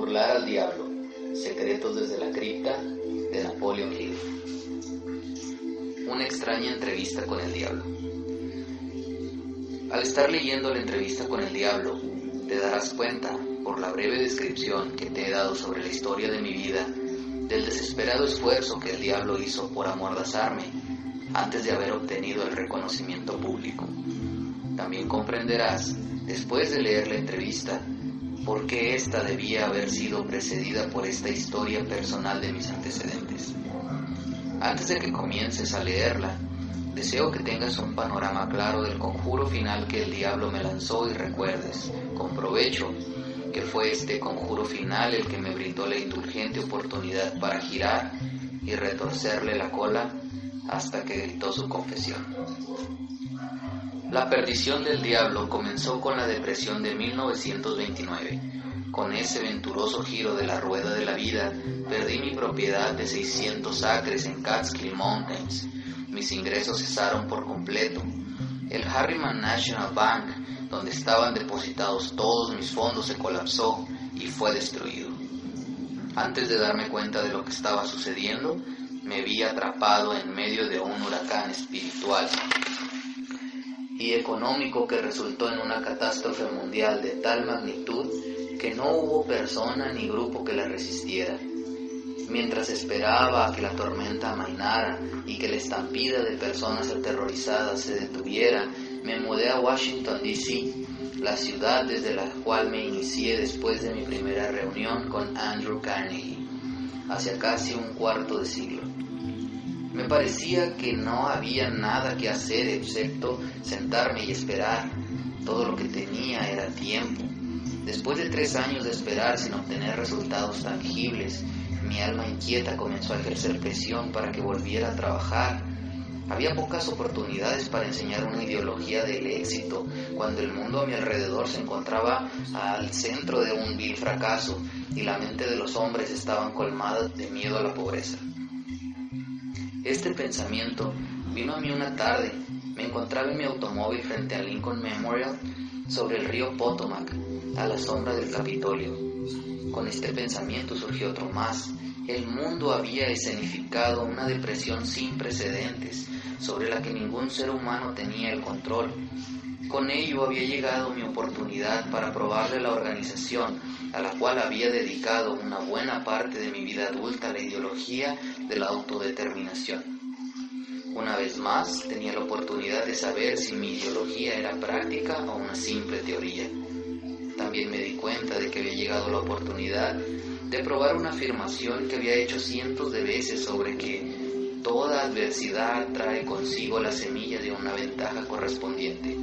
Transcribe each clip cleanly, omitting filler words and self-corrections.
Burlar al diablo. Secretos desde la cripta de Napoleon Hill. Una extraña entrevista con el diablo. Al estar leyendo la entrevista con el diablo, te darás cuenta, por la breve descripción que te he dado sobre la historia de mi vida, del desesperado esfuerzo que el diablo hizo por amordazarme antes de haber obtenido el reconocimiento público. También comprenderás, después de leer la entrevista, por qué ésta debía haber sido precedida por esta historia personal de mis antecedentes. Antes de que comiences a leerla, deseo que tengas un panorama claro del conjuro final que el diablo me lanzó y recuerdes, con provecho, que fue este conjuro final el que me brindó la indulgente oportunidad para girar y retorcerle la cola hasta que gritó su confesión. La perdición del diablo comenzó con la depresión de 1929. Con ese venturoso giro de la rueda de la vida, perdí mi propiedad de 600 acres en Catskill Mountains. Mis ingresos cesaron por completo. El Harriman National Bank, donde estaban depositados todos mis fondos, se colapsó y fue destruido. Antes de darme cuenta de lo que estaba sucediendo, me vi atrapado en medio de un huracán espiritual y económico que resultó en una catástrofe mundial de tal magnitud que no hubo persona ni grupo que la resistiera. Mientras esperaba a que la tormenta amainara y que la estampida de personas aterrorizadas se detuviera, me mudé a Washington, D.C., la ciudad desde la cual me inicié después de mi primera reunión con Andrew Carnegie, hacia casi un cuarto de siglo. Me parecía que no había nada que hacer excepto sentarme y esperar. Todo lo que tenía era tiempo. Después de 3 años de esperar sin obtener resultados tangibles, mi alma inquieta comenzó a ejercer presión para que volviera a trabajar. Había pocas oportunidades para enseñar una ideología del éxito, cuando el mundo a mi alrededor se encontraba al centro de un vil fracaso y la mente de los hombres estaban colmadas de miedo a la pobreza. Este pensamiento vino a mí una tarde. Me encontraba en mi automóvil frente al Lincoln Memorial sobre el río Potomac, a la sombra del Capitolio. Con este pensamiento surgió otro más. El mundo había escenificado una depresión sin precedentes, sobre la que ningún ser humano tenía el control. Con ello había llegado mi oportunidad para probarle a la organización, a la cual había dedicado una buena parte de mi vida adulta, la ideología de la autodeterminación. Una vez más, tenía la oportunidad de saber si mi ideología era práctica o una simple teoría. También me di cuenta de que había llegado la oportunidad de probar una afirmación que había hecho cientos de veces sobre que toda adversidad trae consigo la semilla de una ventaja correspondiente.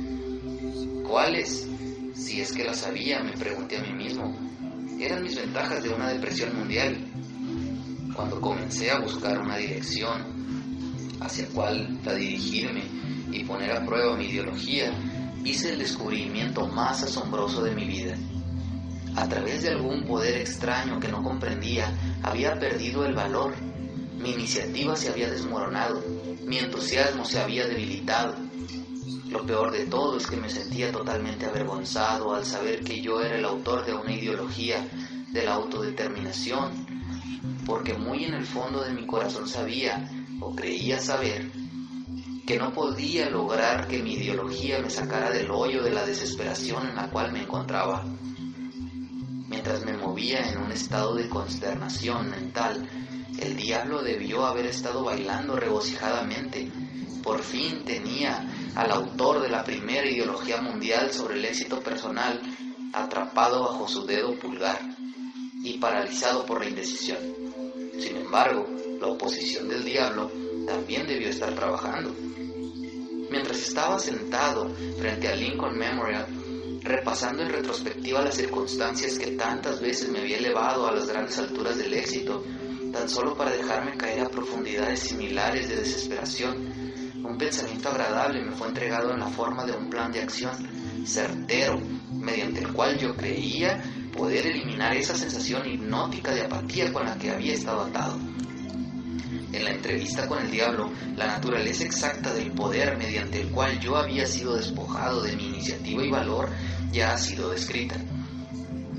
¿Cuáles? Si es que las sabía, me pregunté a mí mismo. Eran mis ventajas de una depresión mundial. Cuando comencé a buscar una dirección hacia cuál dirigirme y poner a prueba mi ideología, hice el descubrimiento más asombroso de mi vida. A través de algún poder extraño que no comprendía, había perdido el valor. Mi iniciativa se había desmoronado, mi entusiasmo se había debilitado. Lo peor de todo es que me sentía totalmente avergonzado al saber que yo era el autor de una ideología de la autodeterminación, porque muy en el fondo de mi corazón sabía, o creía saber, que no podía lograr que mi ideología me sacara del hoyo de la desesperación en la cual me encontraba. Mientras me movía en un estado de consternación mental, el diablo debió haber estado bailando regocijadamente. Por fin tenía al autor de la primera ideología mundial sobre el éxito personal atrapado bajo su dedo pulgar y paralizado por la indecisión. Sin embargo, la oposición del diablo también debió estar trabajando. Mientras estaba sentado frente al Lincoln Memorial, repasando en retrospectiva las circunstancias que tantas veces me había elevado a las grandes alturas del éxito, tan solo para dejarme caer a profundidades similares de desesperación, un pensamiento agradable me fue entregado en la forma de un plan de acción certero, mediante el cual yo creía poder eliminar esa sensación hipnótica de apatía con la que había estado atado. En la entrevista con el diablo, la naturaleza exacta del poder mediante el cual yo había sido despojado de mi iniciativa y valor ya ha sido descrita.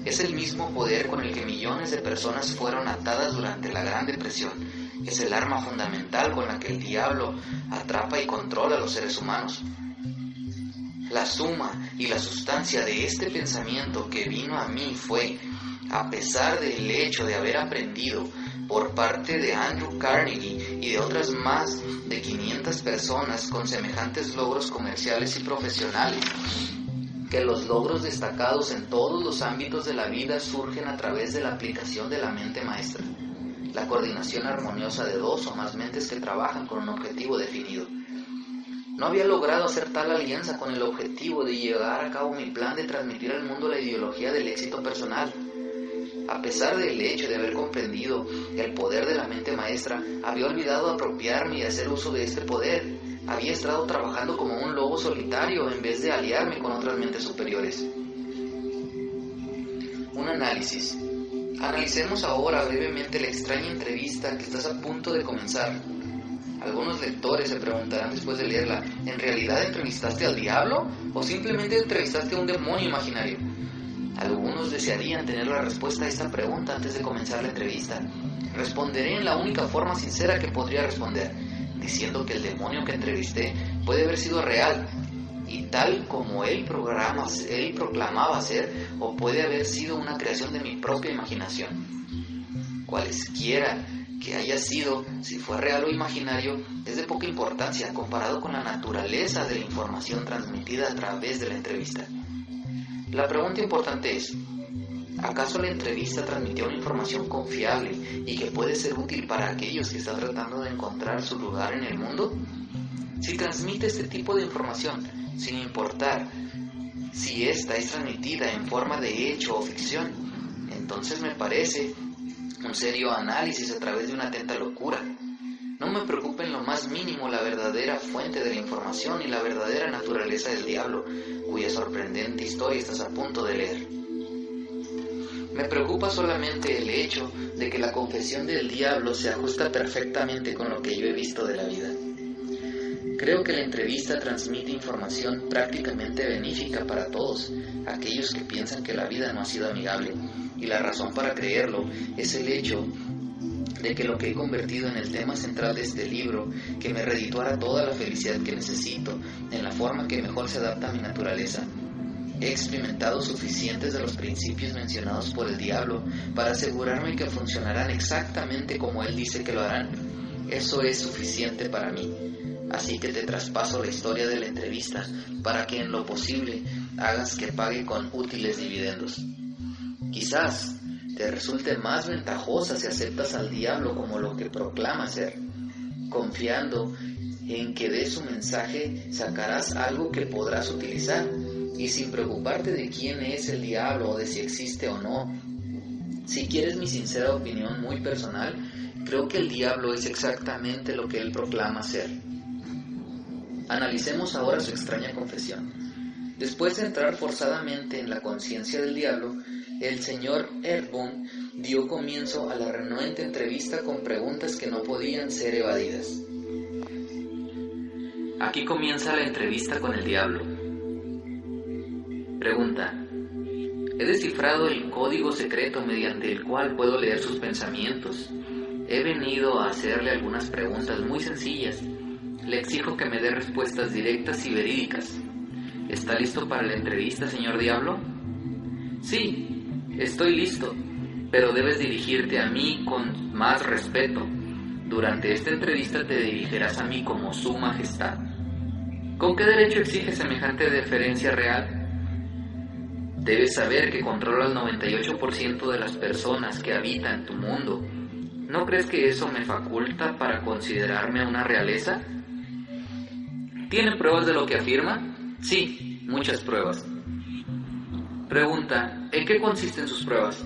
Es el mismo poder con el que millones de personas fueron atadas durante la Gran Depresión. Es el arma fundamental con la que el diablo atrapa y controla a los seres humanos. La suma y la sustancia de este pensamiento que vino a mí fue, a pesar del hecho de haber aprendido por parte de Andrew Carnegie y de otras más de 500 personas con semejantes logros comerciales y profesionales, que los logros destacados en todos los ámbitos de la vida surgen a través de la aplicación de la mente maestra, la coordinación armoniosa de dos o más mentes que trabajan con un objetivo definido. No había logrado hacer tal alianza con el objetivo de llevar a cabo mi plan de transmitir al mundo la ideología del éxito personal. A pesar del hecho de haber comprendido el poder de la mente maestra, había olvidado apropiarme y hacer uso de este poder. Había estado trabajando como un lobo solitario en vez de aliarme con otras mentes superiores. Un análisis. Analicemos ahora brevemente la extraña entrevista que estás a punto de comenzar. Algunos lectores se preguntarán después de leerla, ¿en realidad entrevistaste al diablo o simplemente entrevistaste a un demonio imaginario? Algunos desearían tener la respuesta a esta pregunta antes de comenzar la entrevista. Responderé en la única forma sincera que podría responder, diciendo que el demonio que entrevisté puede haber sido real y tal como él proclamaba ser, o puede haber sido una creación de mi propia imaginación. Cualesquiera que haya sido, si fue real o imaginario, es de poca importancia comparado con la naturaleza de la información transmitida a través de la entrevista. La pregunta importante es, ¿acaso la entrevista transmitió una información confiable y que puede ser útil para aquellos que están tratando de encontrar su lugar en el mundo? Si transmite este tipo de información, sin importar si esta es transmitida en forma de hecho o ficción, entonces me parece un serio análisis a través de una atenta locura. No me preocupa en lo más mínimo la verdadera fuente de la información y la verdadera naturaleza del diablo, cuya sorprendente historia estás a punto de leer. Me preocupa solamente el hecho de que la confesión del diablo se ajusta perfectamente con lo que yo he visto de la vida. Creo que la entrevista transmite información prácticamente benéfica para todos aquellos que piensan que la vida no ha sido amigable, y la razón para creerlo es el hecho de que lo que he convertido en el tema central de este libro, que me redituara toda la felicidad que necesito, en la forma que mejor se adapta a mi naturaleza. He experimentado suficientes de los principios mencionados por el diablo para asegurarme que funcionarán exactamente como él dice que lo harán. Eso es suficiente para mí. Así que te traspaso la historia de la entrevista para que en lo posible hagas que pague con útiles dividendos. Quizás te resulte más ventajosa si aceptas al diablo como lo que proclama ser, confiando en que de su mensaje sacarás algo que podrás utilizar y sin preocuparte de quién es el diablo o de si existe o no. Si quieres mi sincera opinión muy personal, creo que el diablo es exactamente lo que él proclama ser. Analicemos ahora su extraña confesión. Después de entrar forzadamente en la conciencia del diablo, el señor Earthbound dio comienzo a la renuente entrevista con preguntas que no podían ser evadidas. Aquí comienza la entrevista con el diablo. Pregunta: he descifrado el código secreto mediante el cual puedo leer sus pensamientos. He venido a hacerle algunas preguntas muy sencillas. Le exijo que me dé respuestas directas y verídicas. ¿Está listo para la entrevista, señor Diablo? Sí, estoy listo, pero debes dirigirte a mí con más respeto. Durante esta entrevista te dirigirás a mí como Su Majestad. ¿Con qué derecho exige semejante deferencia real? Debes saber que controlo al 98% de las personas que habitan tu mundo. ¿No crees que eso me faculta para considerarme una realeza? ¿Tiene pruebas de lo que afirma? Sí, muchas pruebas. Pregunta: ¿en qué consisten sus pruebas?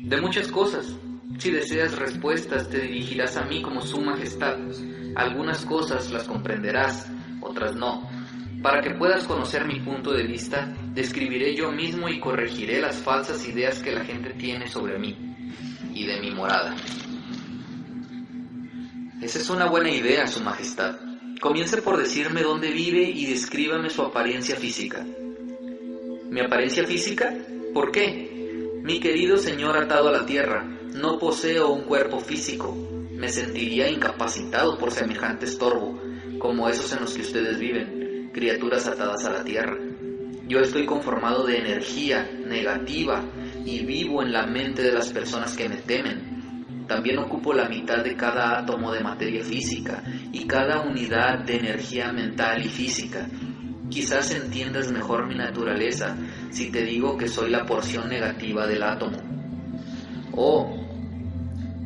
De muchas cosas. Si deseas respuestas, te dirigirás a mí como Su Majestad. Algunas cosas las comprenderás, otras no. Para que puedas conocer mi punto de vista, describiré yo mismo y corregiré las falsas ideas que la gente tiene sobre mí y de mi morada. Esa es una buena idea, Su Majestad. Comience por decirme dónde vive y descríbame su apariencia física. ¿Mi apariencia física? ¿Por qué? Mi querido señor atado a la tierra, no poseo un cuerpo físico. Me sentiría incapacitado por semejante estorbo, como esos en los que ustedes viven, criaturas atadas a la tierra. Yo estoy conformado de energía negativa y vivo en la mente de las personas que me temen. También ocupo la mitad de cada átomo de materia física y cada unidad de energía mental y física. Quizás entiendas mejor mi naturaleza si te digo que soy la porción negativa del átomo. Oh,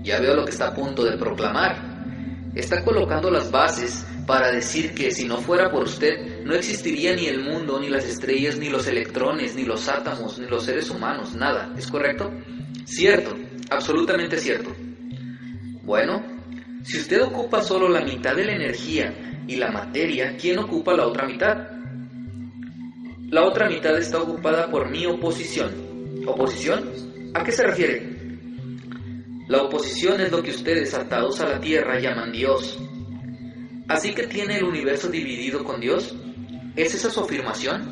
ya veo lo que está a punto de proclamar. Está colocando las bases para decir que si no fuera por usted, no existiría ni el mundo, ni las estrellas, ni los electrones, ni los átomos, ni los seres humanos, nada. ¿Es correcto? Cierto, absolutamente cierto. Bueno, si usted ocupa solo la mitad de la energía y la materia, ¿quién ocupa la otra mitad? La otra mitad está ocupada por mi oposición. ¿Oposición? ¿A qué se refiere? La oposición es lo que ustedes, atados a la tierra, llaman Dios. ¿Así que tiene el universo dividido con Dios? ¿Es esa su afirmación?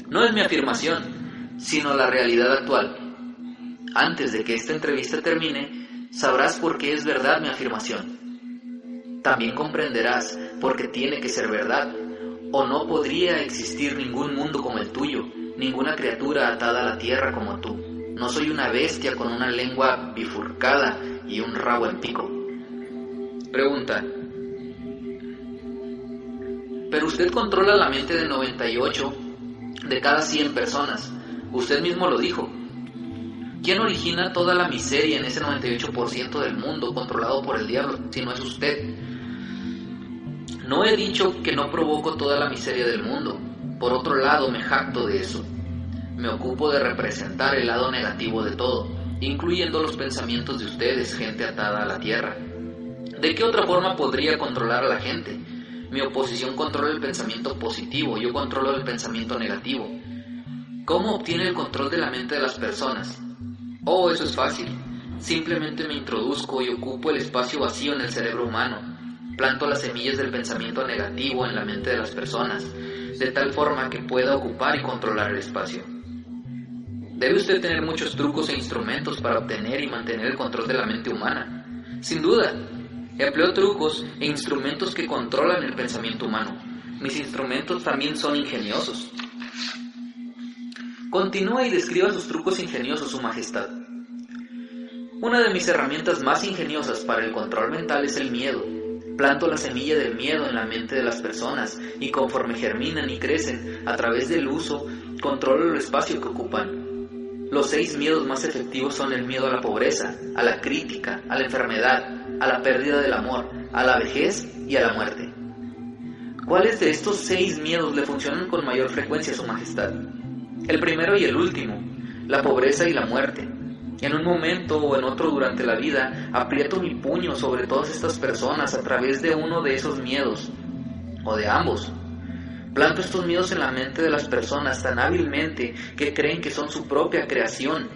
No es mi afirmación, sino la realidad actual. Antes de que esta entrevista termine, sabrás por qué es verdad mi afirmación. También comprenderás por qué tiene que ser verdad, o no podría existir ningún mundo como el tuyo, ninguna criatura atada a la tierra como tú. No soy una bestia con una lengua bifurcada y un rabo en pico. Pregunta. Pero usted controla la mente de 98 de cada 100 personas. Usted mismo lo dijo. ¿Quién origina toda la miseria en ese 98% del mundo controlado por el diablo, si no es usted? No he dicho que no provoco toda la miseria del mundo. Por otro lado, me jacto de eso. Me ocupo de representar el lado negativo de todo, incluyendo los pensamientos de ustedes, gente atada a la tierra. ¿De qué otra forma podría controlar a la gente? Mi oposición controla el pensamiento positivo, yo controlo el pensamiento negativo. ¿Cómo obtiene el control de la mente de las personas? Oh, eso es fácil. Simplemente me introduzco y ocupo el espacio vacío en el cerebro humano. Planto las semillas del pensamiento negativo en la mente de las personas, de tal forma que pueda ocupar y controlar el espacio. Debe usted tener muchos trucos e instrumentos para obtener y mantener el control de la mente humana. Sin duda, empleo trucos e instrumentos que controlan el pensamiento humano. Mis instrumentos también son ingeniosos. Continúa y describa sus trucos ingeniosos, Su Majestad. Una de mis herramientas más ingeniosas para el control mental es el miedo. Planto la semilla del miedo en la mente de las personas y conforme germinan y crecen a través del uso, controlo el espacio que ocupan. Los 6 miedos más efectivos son el miedo a la pobreza, a la crítica, a la enfermedad, a la pérdida del amor, a la vejez y a la muerte. ¿Cuáles de estos 6 miedos le funcionan con mayor frecuencia, Su Majestad? El primero y el último, la pobreza y la muerte. En un momento o en otro durante la vida, aprieto mi puño sobre todas estas personas a través de uno de esos miedos, o de ambos. Planto estos miedos en la mente de las personas tan hábilmente que creen que son su propia creación.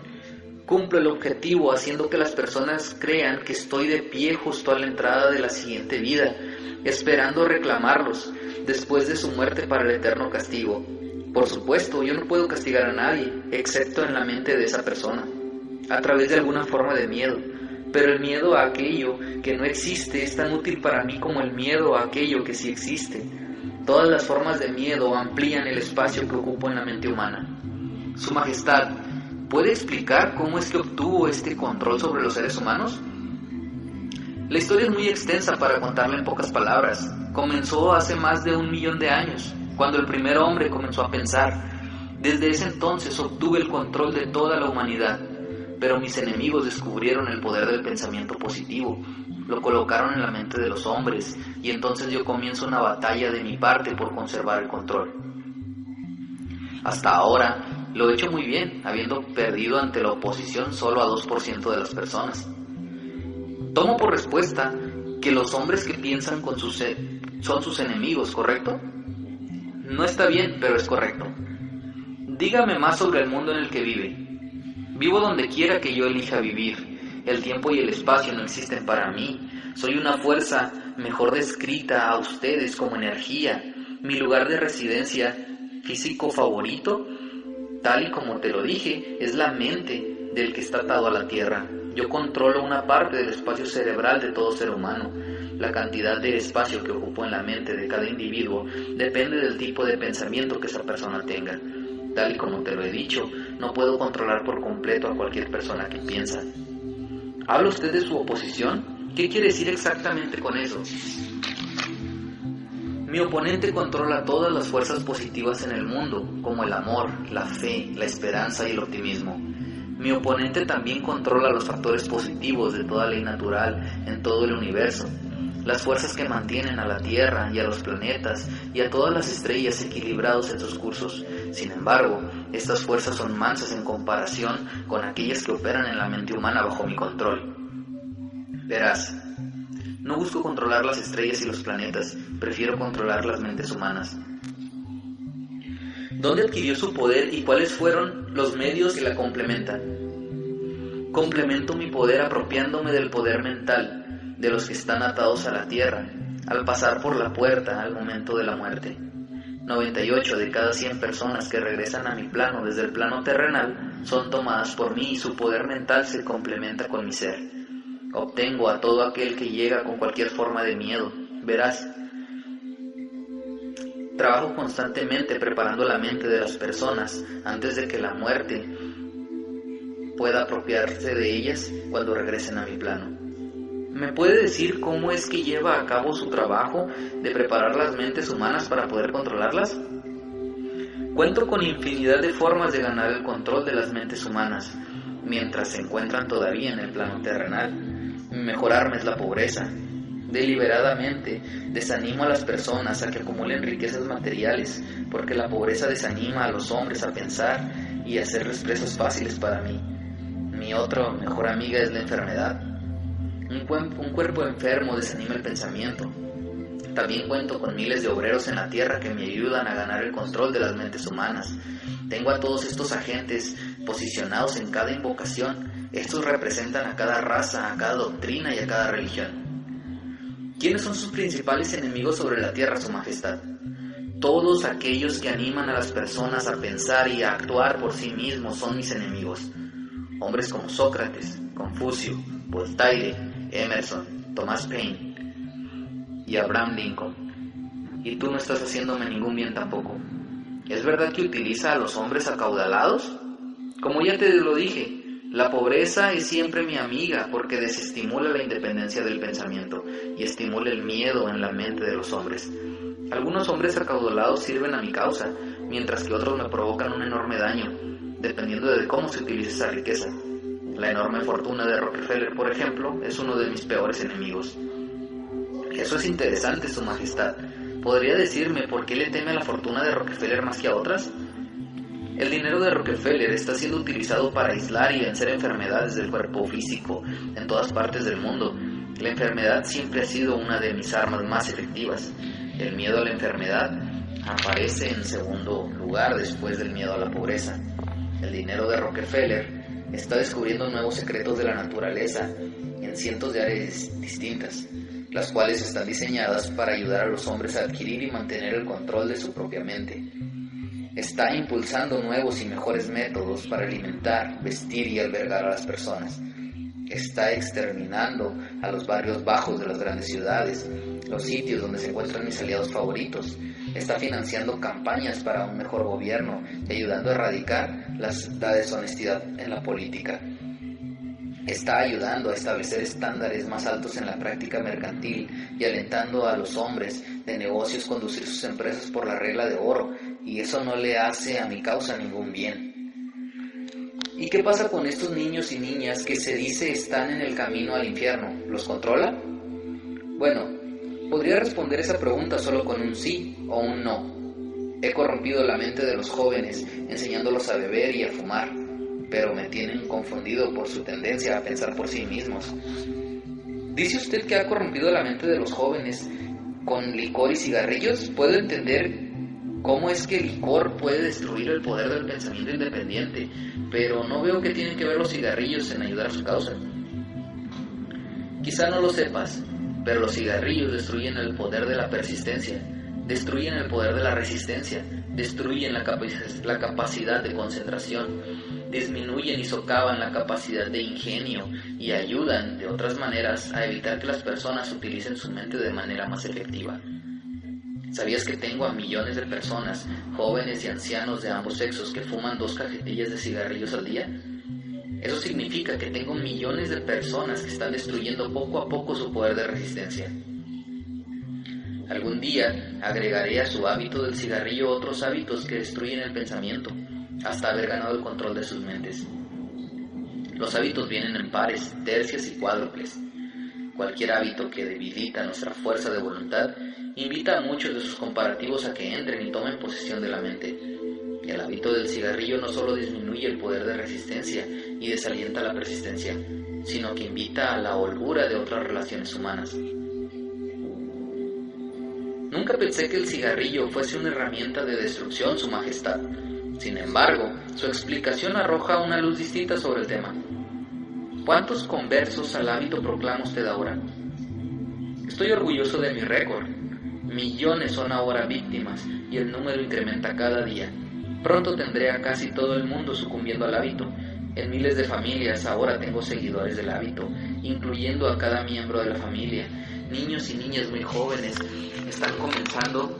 Cumplo el objetivo haciendo que las personas crean que estoy de pie justo a la entrada de la siguiente vida, esperando reclamarlos después de su muerte para el eterno castigo. Por supuesto, yo no puedo castigar a nadie, excepto en la mente de esa persona, a través de alguna forma de miedo. Pero el miedo a aquello que no existe es tan útil para mí como el miedo a aquello que sí existe. Todas las formas de miedo amplían el espacio que ocupo en la mente humana. Su Majestad, ¿puede explicar cómo es que obtuvo este control sobre los seres humanos? La historia es muy extensa para contarla en pocas palabras. Comenzó hace más de 1 millón de años, cuando el primer hombre comenzó a pensar. Desde ese entonces obtuve el control de toda la humanidad, pero mis enemigos descubrieron el poder del pensamiento positivo. Lo colocaron en la mente de los hombres y entonces yo comienzo una batalla de mi parte por conservar el control. Hasta ahora lo he hecho muy bien, habiendo perdido ante la oposición solo a 2% de las personas. Tomo por respuesta que los hombres que piensan con su sed son sus enemigos, ¿correcto? No está bien, pero es correcto. Dígame más sobre el mundo en el que vive. Vivo donde quiera que yo elija vivir. El tiempo y el espacio no existen para mí. Soy una fuerza mejor descrita a ustedes como energía. Mi lugar de residencia físico favorito Tal y como te lo dije, es la mente del que está atado a la tierra. Yo controlo una parte del espacio cerebral de todo ser humano. La cantidad de espacio que ocupo en la mente de cada individuo depende del tipo de pensamiento que esa persona tenga. Tal y como te lo he dicho, no puedo controlar por completo a cualquier persona que piensa. ¿Habla usted de su oposición? ¿Qué quiere decir exactamente con eso? Mi oponente controla todas las fuerzas positivas en el mundo, como el amor, la fe, la esperanza y el optimismo. Mi oponente también controla los factores positivos de toda ley natural en todo el universo, las fuerzas que mantienen a la Tierra y a los planetas y a todas las estrellas equilibrados en sus cursos. Sin embargo, estas fuerzas son mansas en comparación con aquellas que operan en la mente humana bajo mi control. Verás, no busco controlar las estrellas y los planetas, prefiero controlar las mentes humanas. ¿Dónde adquirió su poder y cuáles fueron los medios que la complementan? Complemento mi poder apropiándome del poder mental de los que están atados a la tierra, al pasar por la puerta al momento de la muerte. 98 de cada 100 personas que regresan a mi plano desde el plano terrenal son tomadas por mí y su poder mental se complementa con mi ser. Obtengo a todo aquel que llega con cualquier forma de miedo. Verás, trabajo constantemente preparando la mente de las personas antes de que la muerte pueda apropiarse de ellas cuando regresen a mi plano. ¿Me puede decir cómo es que lleva a cabo su trabajo de preparar las mentes humanas para poder controlarlas? Cuento con infinidad de formas de ganar el control de las mentes humanas mientras se encuentran todavía en el plano terrenal. Mi mejor arma es la pobreza. Deliberadamente desanimo a las personas a que acumulen riquezas materiales, porque la pobreza desanima a los hombres a pensar y a hacerles presas fáciles para mí. Mi otra mejor amiga es la enfermedad. Un cuerpo enfermo desanima el pensamiento. También cuento con miles de obreros en la tierra que me ayudan a ganar el control de las mentes humanas. Tengo a todos estos agentes posicionados en cada invocación. Estos representan a cada raza, a cada doctrina y a cada religión. ¿Quiénes son sus principales enemigos sobre la tierra, Su Majestad? Todos aquellos que animan a las personas a pensar y a actuar por sí mismos son mis enemigos. Hombres como Sócrates, Confucio, Voltaire, Emerson, Thomas Paine y Abraham Lincoln. Y tú no estás haciéndome ningún bien tampoco. ¿Es verdad que utiliza a los hombres acaudalados? Como ya te lo dije, la pobreza es siempre mi amiga porque desestimula la independencia del pensamiento y estimula el miedo en la mente de los hombres. Algunos hombres acaudalados sirven a mi causa, mientras que otros me provocan un enorme daño, dependiendo de cómo se utilice esa riqueza. La enorme fortuna de Rockefeller, por ejemplo, es uno de mis peores enemigos. Eso es interesante, Su Majestad. ¿Podría decirme por qué le teme a la fortuna de Rockefeller más que a otras? El dinero de Rockefeller está siendo utilizado para aislar y vencer enfermedades del cuerpo físico en todas partes del mundo. La enfermedad siempre ha sido una de mis armas más efectivas. El miedo a la enfermedad aparece en segundo lugar después del miedo a la pobreza. El dinero de Rockefeller está descubriendo nuevos secretos de la naturaleza en cientos de áreas distintas, las cuales están diseñadas para ayudar a los hombres a adquirir y mantener el control de su propia mente. Está impulsando nuevos y mejores métodos para alimentar, vestir y albergar a las personas. Está exterminando a los barrios bajos de las grandes ciudades, los sitios donde se encuentran mis aliados favoritos. Está financiando campañas para un mejor gobierno y ayudando a erradicar la deshonestidad en la política. Está ayudando a establecer estándares más altos en la práctica mercantil y alentando a los hombres de negocios conducir sus empresas por la regla de oro, y eso no le hace a mi causa ningún bien. ¿Y qué pasa con estos niños y niñas que se dice están en el camino al infierno? ¿Los controla? Bueno, podría responder esa pregunta solo con un sí o un no. He corrompido la mente de los jóvenes enseñándolos a beber y a fumar, pero me tienen confundido por su tendencia a pensar por sí mismos. ¿Dice usted que ha corrompido la mente de los jóvenes con licor y cigarrillos? Puedo entender cómo es que el licor puede destruir el poder del pensamiento independiente, pero no veo que tienen que ver los cigarrillos en ayudar a su causa. Quizá no lo sepas, pero los cigarrillos destruyen el poder de la persistencia, destruyen el poder de la resistencia, destruyen la capacidad de concentración, disminuyen y socavan la capacidad de ingenio y ayudan, de otras maneras, a evitar que las personas utilicen su mente de manera más efectiva. ¿Sabías que tengo a millones de personas, jóvenes y ancianos de ambos sexos, que fuman 2 cajetillas de cigarrillos al día? Eso significa que tengo millones de personas que están destruyendo poco a poco su poder de resistencia. Algún día agregaré a su hábito del cigarrillo otros hábitos que destruyen el pensamiento, hasta haber ganado el control de sus mentes. Los hábitos vienen en pares, tercias y cuádruples. Cualquier hábito que debilita nuestra fuerza de voluntad invita a muchos de sus comparativos a que entren y tomen posesión de la mente. El hábito del cigarrillo no solo disminuye el poder de resistencia y desalienta la persistencia, sino que invita a la holgura de otras relaciones humanas. Nunca pensé que el cigarrillo fuese una herramienta de destrucción, Su Majestad. Sin embargo, su explicación arroja una luz distinta sobre el tema. ¿Cuántos conversos al hábito proclama usted ahora? Estoy orgulloso de mi récord. Millones son ahora víctimas y el número incrementa cada día. Pronto tendré a casi todo el mundo sucumbiendo al hábito. En miles de familias ahora tengo seguidores del hábito, incluyendo a cada miembro de la familia. Niños y niñas muy jóvenes están comenzando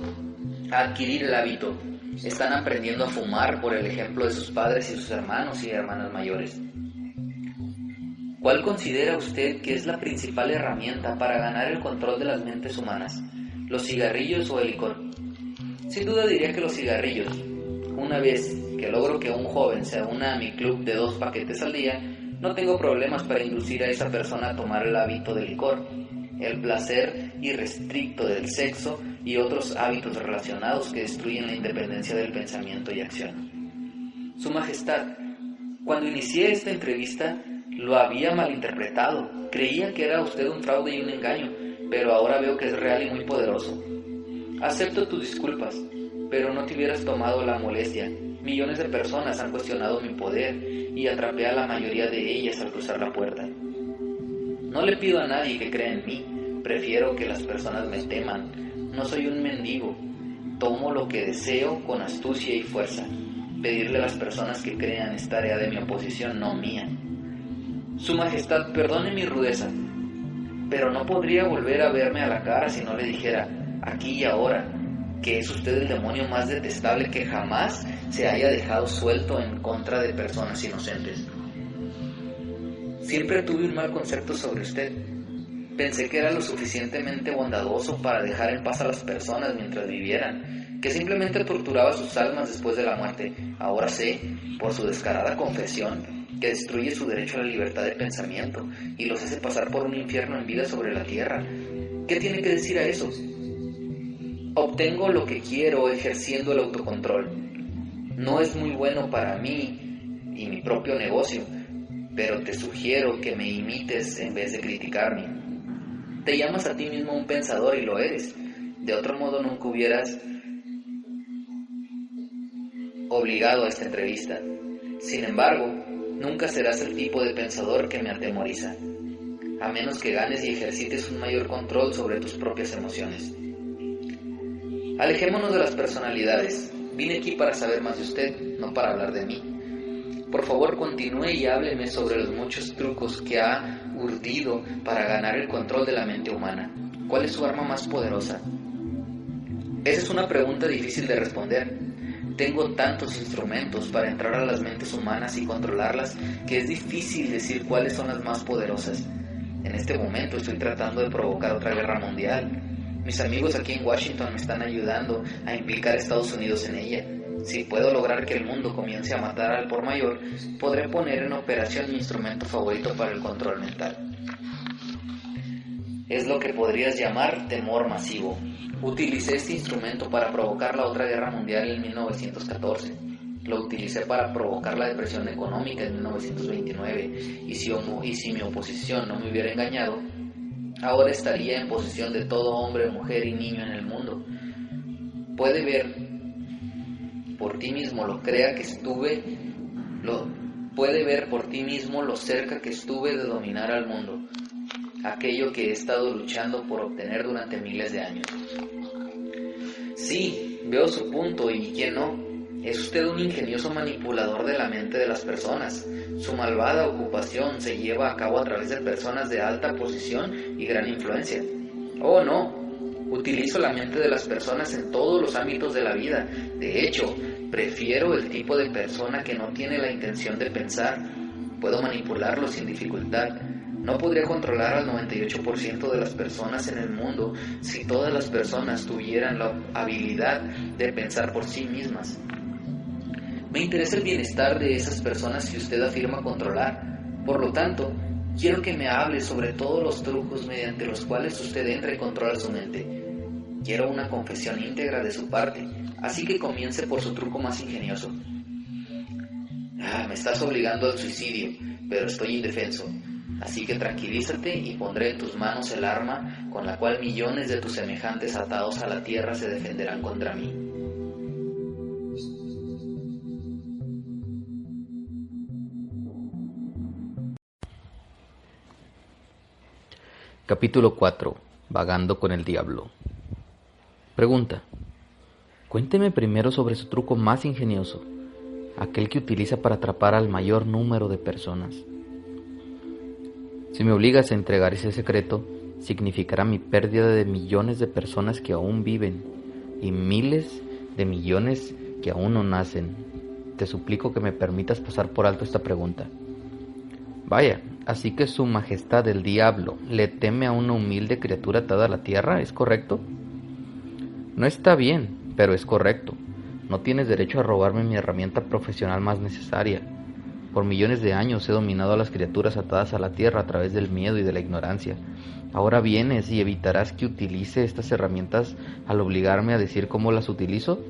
a adquirir el hábito. Están aprendiendo a fumar por el ejemplo de sus padres y sus hermanos y hermanas mayores. ¿Cuál considera usted que es la principal herramienta para ganar el control de las mentes humanas? ¿Los cigarrillos o el licor? Sin duda diría que los cigarrillos. Una vez que logro que un joven se una a mi club de 2 paquetes al día, no tengo problemas para inducir a esa persona a tomar el hábito del licor, el placer irrestricto del sexo y otros hábitos relacionados que destruyen la independencia del pensamiento y acción. Su Majestad, cuando inicié esta entrevista, lo había malinterpretado. Creía que era usted un fraude y un engaño, pero ahora veo que es real y muy poderoso. Acepto tus disculpas, pero no te hubieras tomado la molestia. Millones de personas han cuestionado mi poder y atrapé a la mayoría de ellas al cruzar la puerta. No le pido a nadie que crea en mí, prefiero que las personas me teman. No soy un mendigo, tomo lo que deseo con astucia y fuerza. Pedirle a las personas que crean es tarea de mi oposición, no mía. Su Majestad, perdone mi rudeza, pero no podría volver a verme a la cara si no le dijera, aquí y ahora, que es usted el demonio más detestable que jamás se haya dejado suelto en contra de personas inocentes. Siempre tuve un mal concepto sobre usted. Pensé que era lo suficientemente bondadoso para dejar en paz a las personas mientras vivieran, que simplemente torturaba sus almas después de la muerte. Ahora sé, por su descarada confesión, que destruye su derecho a la libertad de pensamiento y los hace pasar por un infierno en vida sobre la tierra. ¿Qué tiene que decir a eso? Obtengo lo que quiero ejerciendo el autocontrol. No es muy bueno para mí y mi propio negocio, pero te sugiero que me imites en vez de criticarme. Te llamas a ti mismo un pensador y lo eres. De otro modo nunca hubieras obligado a esta entrevista. Sin embargo, nunca serás el tipo de pensador que me atemoriza, a menos que ganes y ejercites un mayor control sobre tus propias emociones. Alejémonos de las personalidades. Vine aquí para saber más de usted, no para hablar de mí. Por favor, continúe y hábleme sobre los muchos trucos que ha urdido para ganar el control de la mente humana. ¿Cuál es su arma más poderosa? Esa es una pregunta difícil de responder. Tengo tantos instrumentos para entrar a las mentes humanas y controlarlas que es difícil decir cuáles son las más poderosas. En este momento estoy tratando de provocar otra guerra mundial. Mis amigos aquí en Washington me están ayudando a implicar a Estados Unidos en ella. Si puedo lograr que el mundo comience a matar al por mayor, podré poner en operación mi instrumento favorito para el control mental. Es lo que podrías llamar temor masivo. Utilicé este instrumento para provocar la otra guerra mundial en 1914. Lo utilicé para provocar la depresión económica en 1929. Y si mi oposición no me hubiera engañado, ahora estaría en posesión de todo hombre, mujer y niño en el mundo. Puede ver por ti mismo puede ver por ti mismo lo cerca que estuve de dominar al mundo, aquello que he estado luchando por obtener durante miles de años. Sí, Veo su punto y quién no. Es usted un ingenioso manipulador de la mente de las personas. Su malvada ocupación se lleva a cabo a través de personas de alta posición y gran influencia. Oh, no. Utilizo la mente de las personas en todos los ámbitos de la vida. De hecho, prefiero el tipo de persona que no tiene la intención de pensar. Puedo manipularlo sin dificultad. No podría controlar al 98% de las personas en el mundo si todas las personas tuvieran la habilidad de pensar por sí mismas. Me interesa el bienestar de esas personas que usted afirma controlar. Por lo tanto, quiero que me hable sobre todos los trucos mediante los cuales usted entra y controla su mente. Quiero una confesión íntegra de su parte, así que comience por su truco más ingenioso. Me estás obligando al suicidio, pero estoy indefenso. Así que tranquilízate y pondré en tus manos el arma con la cual millones de tus semejantes atados a la tierra se defenderán contra mí. Capítulo 4. Vagando con el diablo. Pregunta. Cuénteme primero sobre su truco más ingenioso, aquel que utiliza para atrapar al mayor número de personas. Si me obligas a entregar ese secreto, significará mi pérdida de millones de personas que aún viven y miles de millones que aún no nacen. Te suplico que me permitas pasar por alto esta pregunta. Vaya, así que su majestad el diablo le teme a una humilde criatura atada a la tierra, ¿es correcto? No está bien, pero es correcto. No tienes derecho a robarme mi herramienta profesional más necesaria. Por millones de años he dominado a las criaturas atadas a la tierra a través del miedo y de la ignorancia. Ahora vienes y evitarás que utilice estas herramientas al obligarme a decir cómo las utilizo.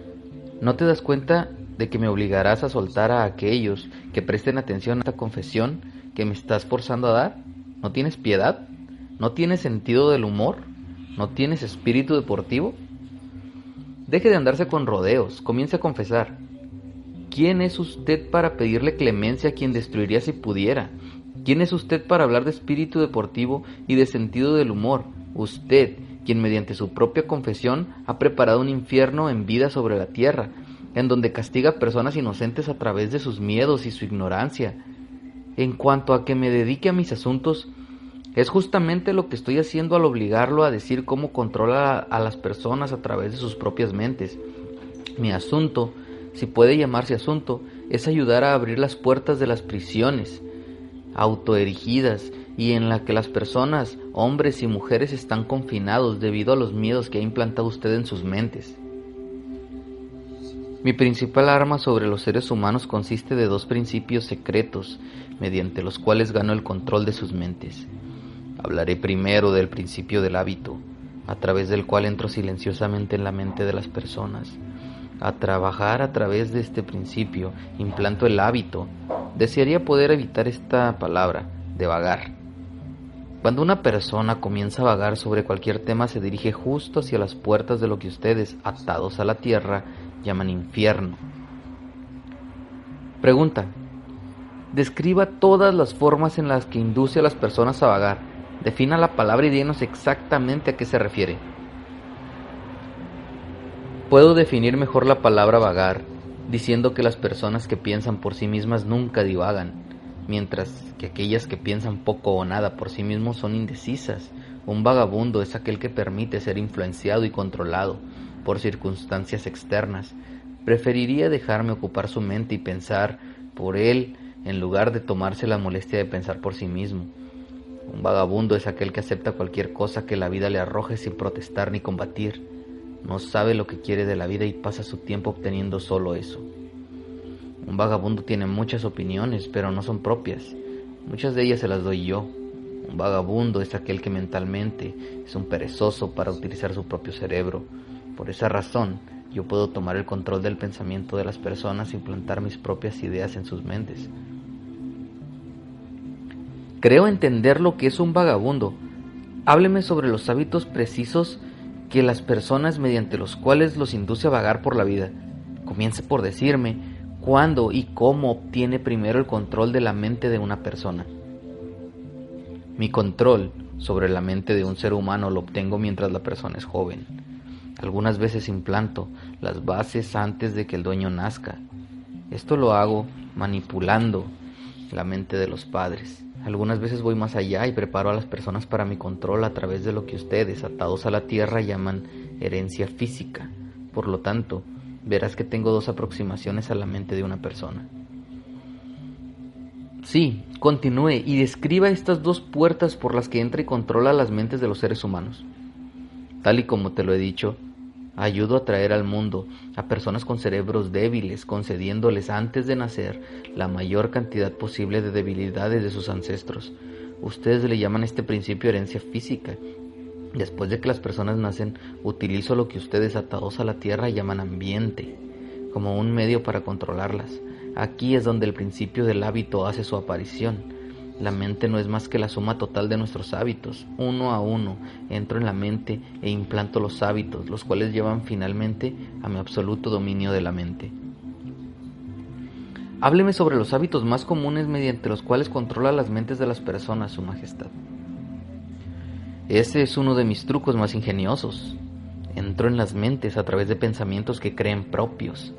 ¿No te das cuenta de que me obligarás a soltar a aquellos que presten atención a esta confesión que me estás forzando a dar? ¿No tienes piedad? ¿No tienes sentido del humor? ¿No tienes espíritu deportivo? Deje de andarse con rodeos, comience a confesar. ¿Quién es usted para pedirle clemencia a quien destruiría si pudiera? ¿Quién es usted para hablar de espíritu deportivo y de sentido del humor? Usted, quien mediante su propia confesión ha preparado un infierno en vida sobre la tierra, en donde castiga a personas inocentes a través de sus miedos y su ignorancia. En cuanto a que me dedique a mis asuntos, es justamente lo que estoy haciendo al obligarlo a decir cómo controla a las personas a través de sus propias mentes. Mi asunto, si puede llamarse asunto, es ayudar a abrir las puertas de las prisiones autoerigidas y en la que las personas, hombres y mujeres, están confinados debido a los miedos que ha implantado usted en sus mentes. Mi principal arma sobre los seres humanos consiste de dos principios secretos mediante los cuales gano el control de sus mentes. Hablaré primero del principio del hábito, a través del cual entro silenciosamente en la mente de las personas. A trabajar a través de este principio, implanto el hábito. Desearía poder evitar esta palabra, de vagar. Cuando una persona comienza a vagar sobre cualquier tema, se dirige justo hacia las puertas de lo que ustedes, atados a la tierra, llaman infierno. Pregunta. Describa todas las formas en las que induce a las personas a vagar. Defina la palabra y díganos exactamente a qué se refiere. Puedo definir mejor la palabra vagar, diciendo que las personas que piensan por sí mismas nunca divagan, mientras que aquellas que piensan poco o nada por sí mismos son indecisas. Un vagabundo es aquel que permite ser influenciado y controlado por circunstancias externas. Preferiría dejarme ocupar su mente y pensar por él en lugar de tomarse la molestia de pensar por sí mismo. Un vagabundo es aquel que acepta cualquier cosa que la vida le arroje sin protestar ni combatir. No sabe lo que quiere de la vida y pasa su tiempo obteniendo solo eso. Un vagabundo tiene muchas opiniones, pero no son propias. Muchas de ellas se las doy yo. Un vagabundo es aquel que mentalmente es un perezoso para utilizar su propio cerebro. Por esa razón, yo puedo tomar el control del pensamiento de las personas e implantar mis propias ideas en sus mentes. Creo entender lo que es un vagabundo. Hábleme sobre los hábitos precisos que las personas mediante los cuales los induce a vagar por la vida. Comience por decirme cuándo y cómo obtiene primero el control de la mente de una persona. Mi control sobre la mente de un ser humano lo obtengo mientras la persona es joven. Algunas veces implanto las bases antes de que el dueño nazca. Esto lo hago manipulando la mente de los padres. Algunas veces voy más allá y preparo a las personas para mi control a través de lo que ustedes, atados a la tierra, llaman herencia física. Por lo tanto, verás que tengo 2 aproximaciones a la mente de una persona. Sí, continúe y describa estas 2 puertas por las que entra y controla las mentes de los seres humanos. Tal y como te lo he dicho, ayudo a traer al mundo a personas con cerebros débiles, concediéndoles antes de nacer la mayor cantidad posible de debilidades de sus ancestros. Ustedes le llaman a este principio herencia física. Después de que las personas nacen, utilizo lo que ustedes, atados a la tierra, llaman ambiente, como un medio para controlarlas. Aquí es donde el principio del hábito hace su aparición. La mente no es más que la suma total de nuestros hábitos. Uno a uno entro en la mente e implanto los hábitos, los cuales llevan finalmente a mi absoluto dominio de la mente. Hábleme sobre los hábitos más comunes mediante los cuales controla las mentes de las personas, Su Majestad. Ese es uno de mis trucos más ingeniosos. Entro en las mentes a través de pensamientos que creen propios.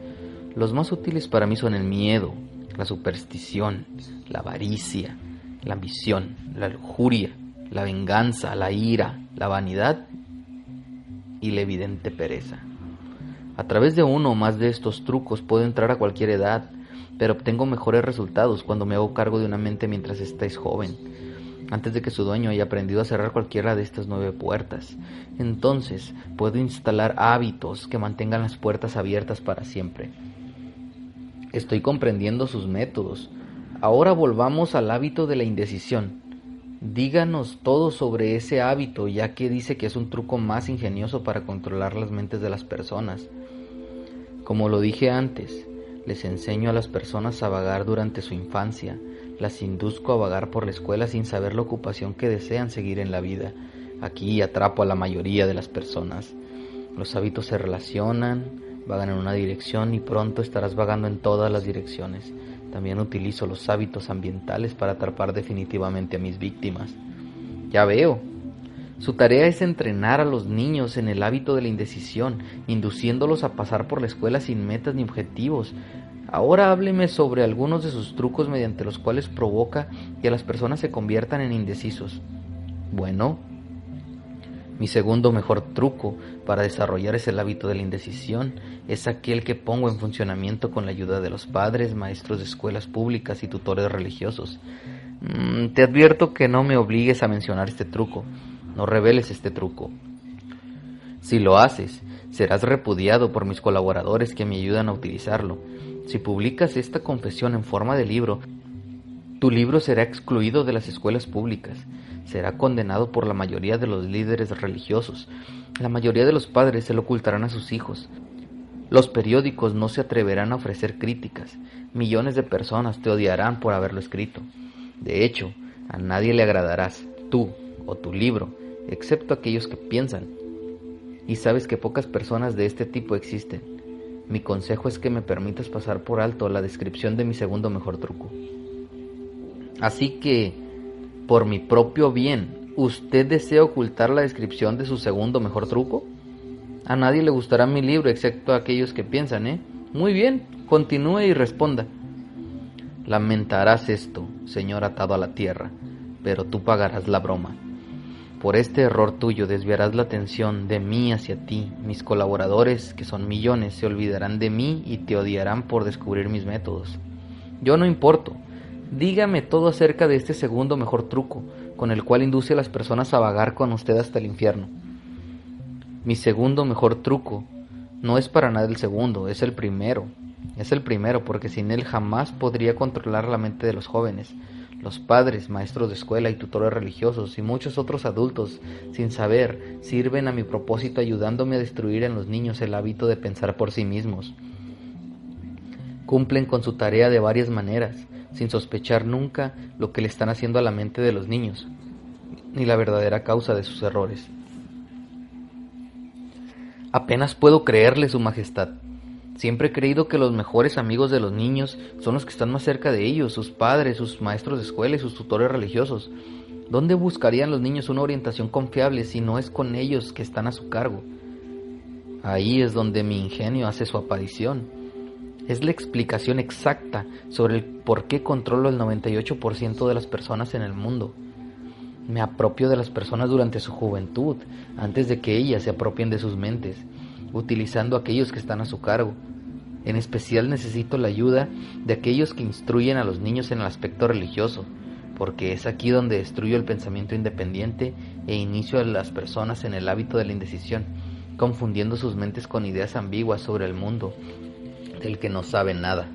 Los más útiles para mí son el miedo, la superstición, la avaricia, la ambición, la lujuria, la venganza, la ira, la vanidad y la evidente pereza. A través de uno o más de estos trucos puedo entrar a cualquier edad, pero obtengo mejores resultados cuando me hago cargo de una mente mientras ésta es joven, antes de que su dueño haya aprendido a cerrar cualquiera de estas 9 puertas. Entonces puedo instalar hábitos que mantengan las puertas abiertas para siempre. Estoy comprendiendo sus métodos. Ahora volvamos al hábito de la indecisión. Díganos todo sobre ese hábito, ya que dice que es un truco más ingenioso para controlar las mentes de las personas. Como lo dije antes, les enseño a las personas a vagar durante su infancia. Las induzco a vagar por la escuela sin saber la ocupación que desean seguir en la vida. Aquí atrapo a la mayoría de las personas. Los hábitos se relacionan, vagan en una dirección y pronto estarás vagando en todas las direcciones. También utilizo los hábitos ambientales para atrapar definitivamente a mis víctimas. Ya veo. Su tarea es entrenar a los niños en el hábito de la indecisión, induciéndolos a pasar por la escuela sin metas ni objetivos. Ahora hábleme sobre algunos de sus trucos mediante los cuales provoca que las personas se conviertan en indecisos. Bueno, mi segundo mejor truco para desarrollar ese hábito de la indecisión es aquel que pongo en funcionamiento con la ayuda de los padres, maestros de escuelas públicas y tutores religiosos. Te advierto que no me obligues a mencionar este truco. No reveles este truco. Si lo haces, serás repudiado por mis colaboradores que me ayudan a utilizarlo. Si publicas esta confesión en forma de libro, tu libro será excluido de las escuelas públicas. Será condenado por la mayoría de los líderes religiosos. La mayoría de los padres se lo ocultarán a sus hijos. Los periódicos no se atreverán a ofrecer críticas. Millones de personas te odiarán por haberlo escrito. De hecho, a nadie le agradarás, tú o tu libro, excepto aquellos que piensan. Y sabes que pocas personas de este tipo existen. Mi consejo es que me permitas pasar por alto la descripción de mi segundo mejor truco. Así que, por mi propio bien, ¿usted desea ocultar la descripción de su segundo mejor truco? A nadie le gustará mi libro excepto a aquellos que piensan, ¿eh? Muy bien, continúe y responda. Lamentarás esto, señor atado a la tierra, pero tú pagarás la broma. Por este error tuyo desviarás la atención de mí hacia ti. Mis colaboradores, que son millones, se olvidarán de mí y te odiarán por descubrir mis métodos. Yo no importo. Dígame todo acerca de este segundo mejor truco, con el cual induce a las personas a vagar con usted hasta el infierno. Mi segundo mejor truco no es para nada el segundo, es el primero. Es el primero porque sin él jamás podría controlar la mente de los jóvenes. Los padres, maestros de escuela y tutores religiosos y muchos otros adultos, sin saber, sirven a mi propósito ayudándome a destruir en los niños el hábito de pensar por sí mismos. Cumplen con su tarea de varias maneras, sin sospechar nunca lo que le están haciendo a la mente de los niños, ni la verdadera causa de sus errores. Apenas puedo creerle, Su Majestad. Siempre he creído que los mejores amigos de los niños son los que están más cerca de ellos, sus padres, sus maestros de escuela y sus tutores religiosos. ¿Dónde buscarían los niños una orientación confiable si no es con ellos que están a su cargo? Ahí es donde mi ingenio hace su aparición. Es la explicación exacta sobre el por qué controlo el 98% de las personas en el mundo. Me apropio de las personas durante su juventud, antes de que ellas se apropien de sus mentes, utilizando a aquellos que están a su cargo. En especial necesito la ayuda de aquellos que instruyen a los niños en el aspecto religioso, porque es aquí donde destruyo el pensamiento independiente e inicio a las personas en el hábito de la indecisión, confundiendo sus mentes con ideas ambiguas sobre el mundo, del que no saben nada.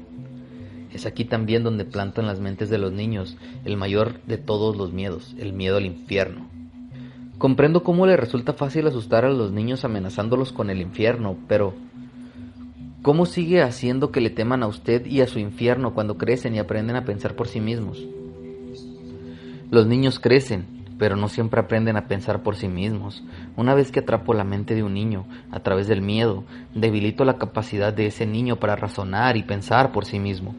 Es aquí también donde planto en las mentes de los niños el mayor de todos los miedos, el miedo al infierno. Comprendo cómo le resulta fácil asustar a los niños amenazándolos con el infierno, pero ¿cómo sigue haciendo que le teman a usted y a su infierno cuando crecen y aprenden a pensar por sí mismos? Los niños crecen, pero no siempre aprenden a pensar por sí mismos. Una vez que atrapo la mente de un niño a través del miedo, debilito la capacidad de ese niño para razonar y pensar por sí mismo,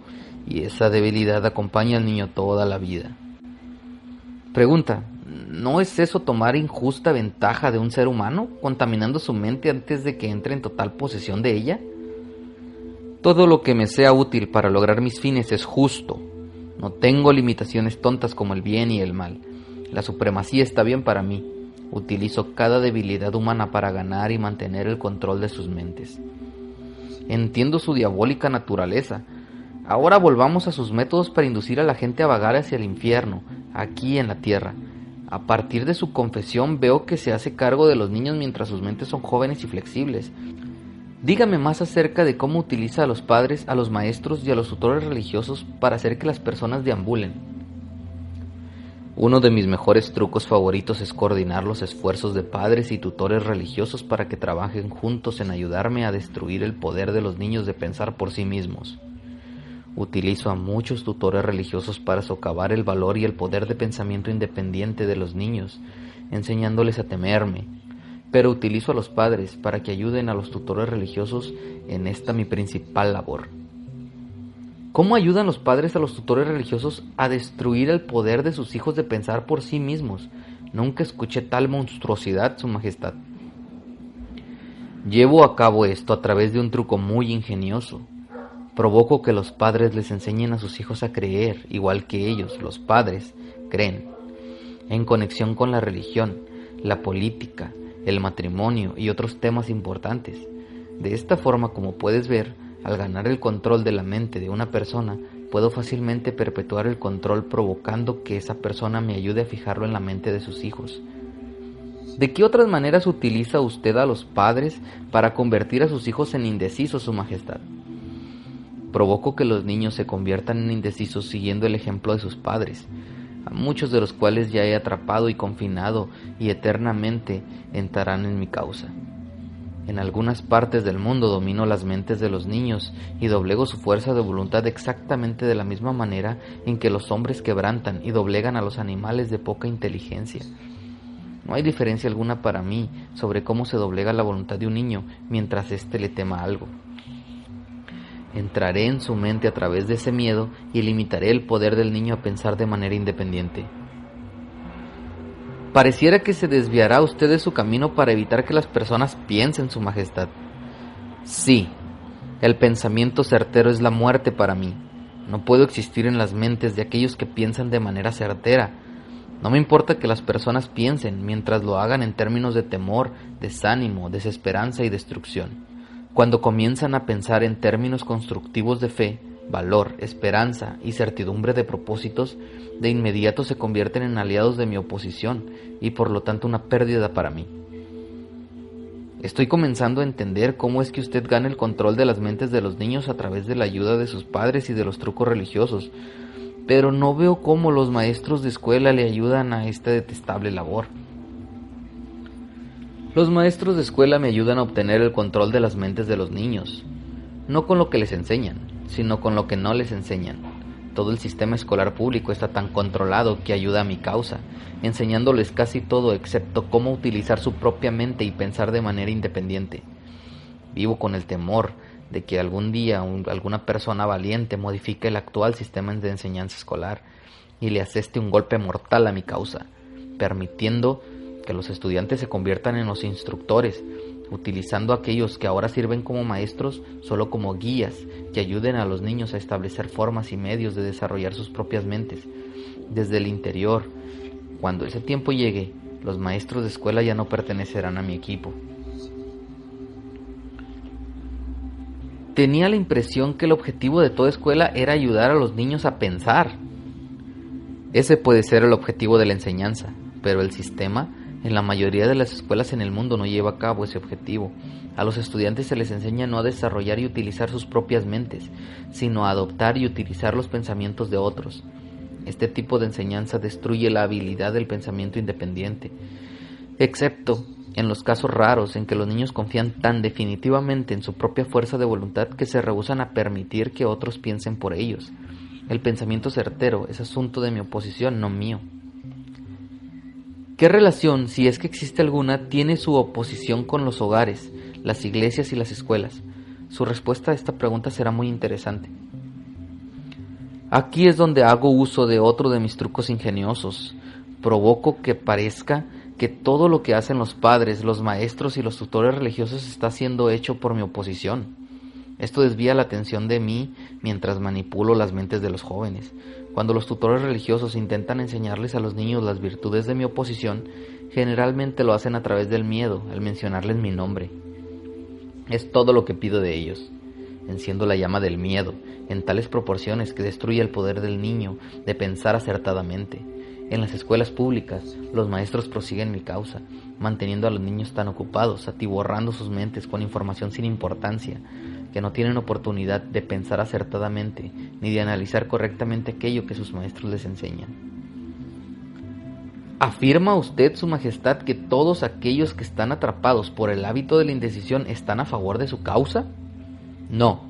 y esa debilidad acompaña al niño toda la vida. Pregunta: ¿no es eso tomar injusta ventaja de un ser humano, contaminando su mente antes de que entre en total posesión de ella? Todo lo que me sea útil para lograr mis fines es justo. No tengo limitaciones tontas como el bien y el mal. La supremacía está bien para mí. Utilizo cada debilidad humana para ganar y mantener el control de sus mentes. Entiendo su diabólica naturaleza. Ahora volvamos a sus métodos para inducir a la gente a vagar hacia el infierno, aquí en la tierra. A partir de su confesión veo que se hace cargo de los niños mientras sus mentes son jóvenes y flexibles. Dígame más acerca de cómo utiliza a los padres, a los maestros y a los tutores religiosos para hacer que las personas deambulen. Uno de mis mejores trucos favoritos es coordinar los esfuerzos de padres y tutores religiosos para que trabajen juntos en ayudarme a destruir el poder de los niños de pensar por sí mismos. Utilizo a muchos tutores religiosos para socavar el valor y el poder de pensamiento independiente de los niños, enseñándoles a temerme. Pero utilizo a los padres para que ayuden a los tutores religiosos en esta mi principal labor. ¿Cómo ayudan los padres a los tutores religiosos a destruir el poder de sus hijos de pensar por sí mismos? Nunca escuché tal monstruosidad, Su Majestad. Llevo a cabo esto a través de un truco muy ingenioso. Provoco que los padres les enseñen a sus hijos a creer, igual que ellos, los padres, creen, en conexión con la religión, la política, el matrimonio y otros temas importantes. De esta forma, como puedes ver, al ganar el control de la mente de una persona, puedo fácilmente perpetuar el control provocando que esa persona me ayude a fijarlo en la mente de sus hijos. ¿De qué otras maneras utiliza usted a los padres para convertir a sus hijos en indecisos, Su Majestad? Provoco que los niños se conviertan en indecisos siguiendo el ejemplo de sus padres, a muchos de los cuales ya he atrapado y confinado y eternamente entrarán en mi causa. En algunas partes del mundo domino las mentes de los niños y doblego su fuerza de voluntad exactamente de la misma manera en que los hombres quebrantan y doblegan a los animales de poca inteligencia. No hay diferencia alguna para mí sobre cómo se doblega la voluntad de un niño mientras éste le tema algo. Entraré en su mente a través de ese miedo y limitaré el poder del niño a pensar de manera independiente. Pareciera que se desviará usted de su camino para evitar que las personas piensen, Su Majestad. Sí, el pensamiento certero es la muerte para mí. No puedo existir en las mentes de aquellos que piensan de manera certera. No me importa que las personas piensen mientras lo hagan en términos de temor, desánimo, desesperanza y destrucción. Cuando comienzan a pensar en términos constructivos de fe, valor, esperanza y certidumbre de propósitos, de inmediato se convierten en aliados de mi oposición y por lo tanto una pérdida para mí. Estoy comenzando a entender cómo es que usted gana el control de las mentes de los niños a través de la ayuda de sus padres y de los trucos religiosos, pero no veo cómo los maestros de escuela le ayudan a esta detestable labor. Los maestros de escuela me ayudan a obtener el control de las mentes de los niños, no con lo que les enseñan, sino con lo que no les enseñan. Todo el sistema escolar público está tan controlado que ayuda a mi causa, enseñándoles casi todo excepto cómo utilizar su propia mente y pensar de manera independiente. Vivo con el temor de que algún día alguna persona valiente modifique el actual sistema de enseñanza escolar y le aseste un golpe mortal a mi causa, permitiendo que los estudiantes se conviertan en los instructores utilizando a aquellos que ahora sirven como maestros solo como guías que ayuden a los niños a establecer formas y medios de desarrollar sus propias mentes desde el interior. Cuando ese tiempo llegue, los maestros de escuela ya no pertenecerán a mi equipo. Tenía la impresión que el objetivo de toda escuela era ayudar a los niños a pensar. Ese puede ser el objetivo de la enseñanza, pero el sistema en la mayoría de las escuelas en el mundo no lleva a cabo ese objetivo. A los estudiantes se les enseña no a desarrollar y utilizar sus propias mentes, sino a adoptar y utilizar los pensamientos de otros. Este tipo de enseñanza destruye la habilidad del pensamiento independiente, excepto en los casos raros en que los niños confían tan definitivamente en su propia fuerza de voluntad que se rehúsan a permitir que otros piensen por ellos. El pensamiento certero es asunto de mi oposición, no mío. ¿Qué relación, si es que existe alguna, tiene su oposición con los hogares, las iglesias y las escuelas? Su respuesta a esta pregunta será muy interesante. Aquí es donde hago uso de otro de mis trucos ingeniosos. Provoco que parezca que todo lo que hacen los padres, los maestros y los tutores religiosos está siendo hecho por mi oposición. Esto desvía la atención de mí mientras manipulo las mentes de los jóvenes. Cuando los tutores religiosos intentan enseñarles a los niños las virtudes de mi oposición, generalmente lo hacen a través del miedo, al mencionarles mi nombre. Es todo lo que pido de ellos. Enciendo la llama del miedo, en tales proporciones que destruye el poder del niño de pensar acertadamente. En las escuelas públicas, los maestros prosiguen mi causa, manteniendo a los niños tan ocupados, atiborrando sus mentes con información sin importancia, que no tienen oportunidad de pensar acertadamente ni de analizar correctamente aquello que sus maestros les enseñan. ¿Afirma usted, Su Majestad, que todos aquellos que están atrapados por el hábito de la indecisión están a favor de su causa? No.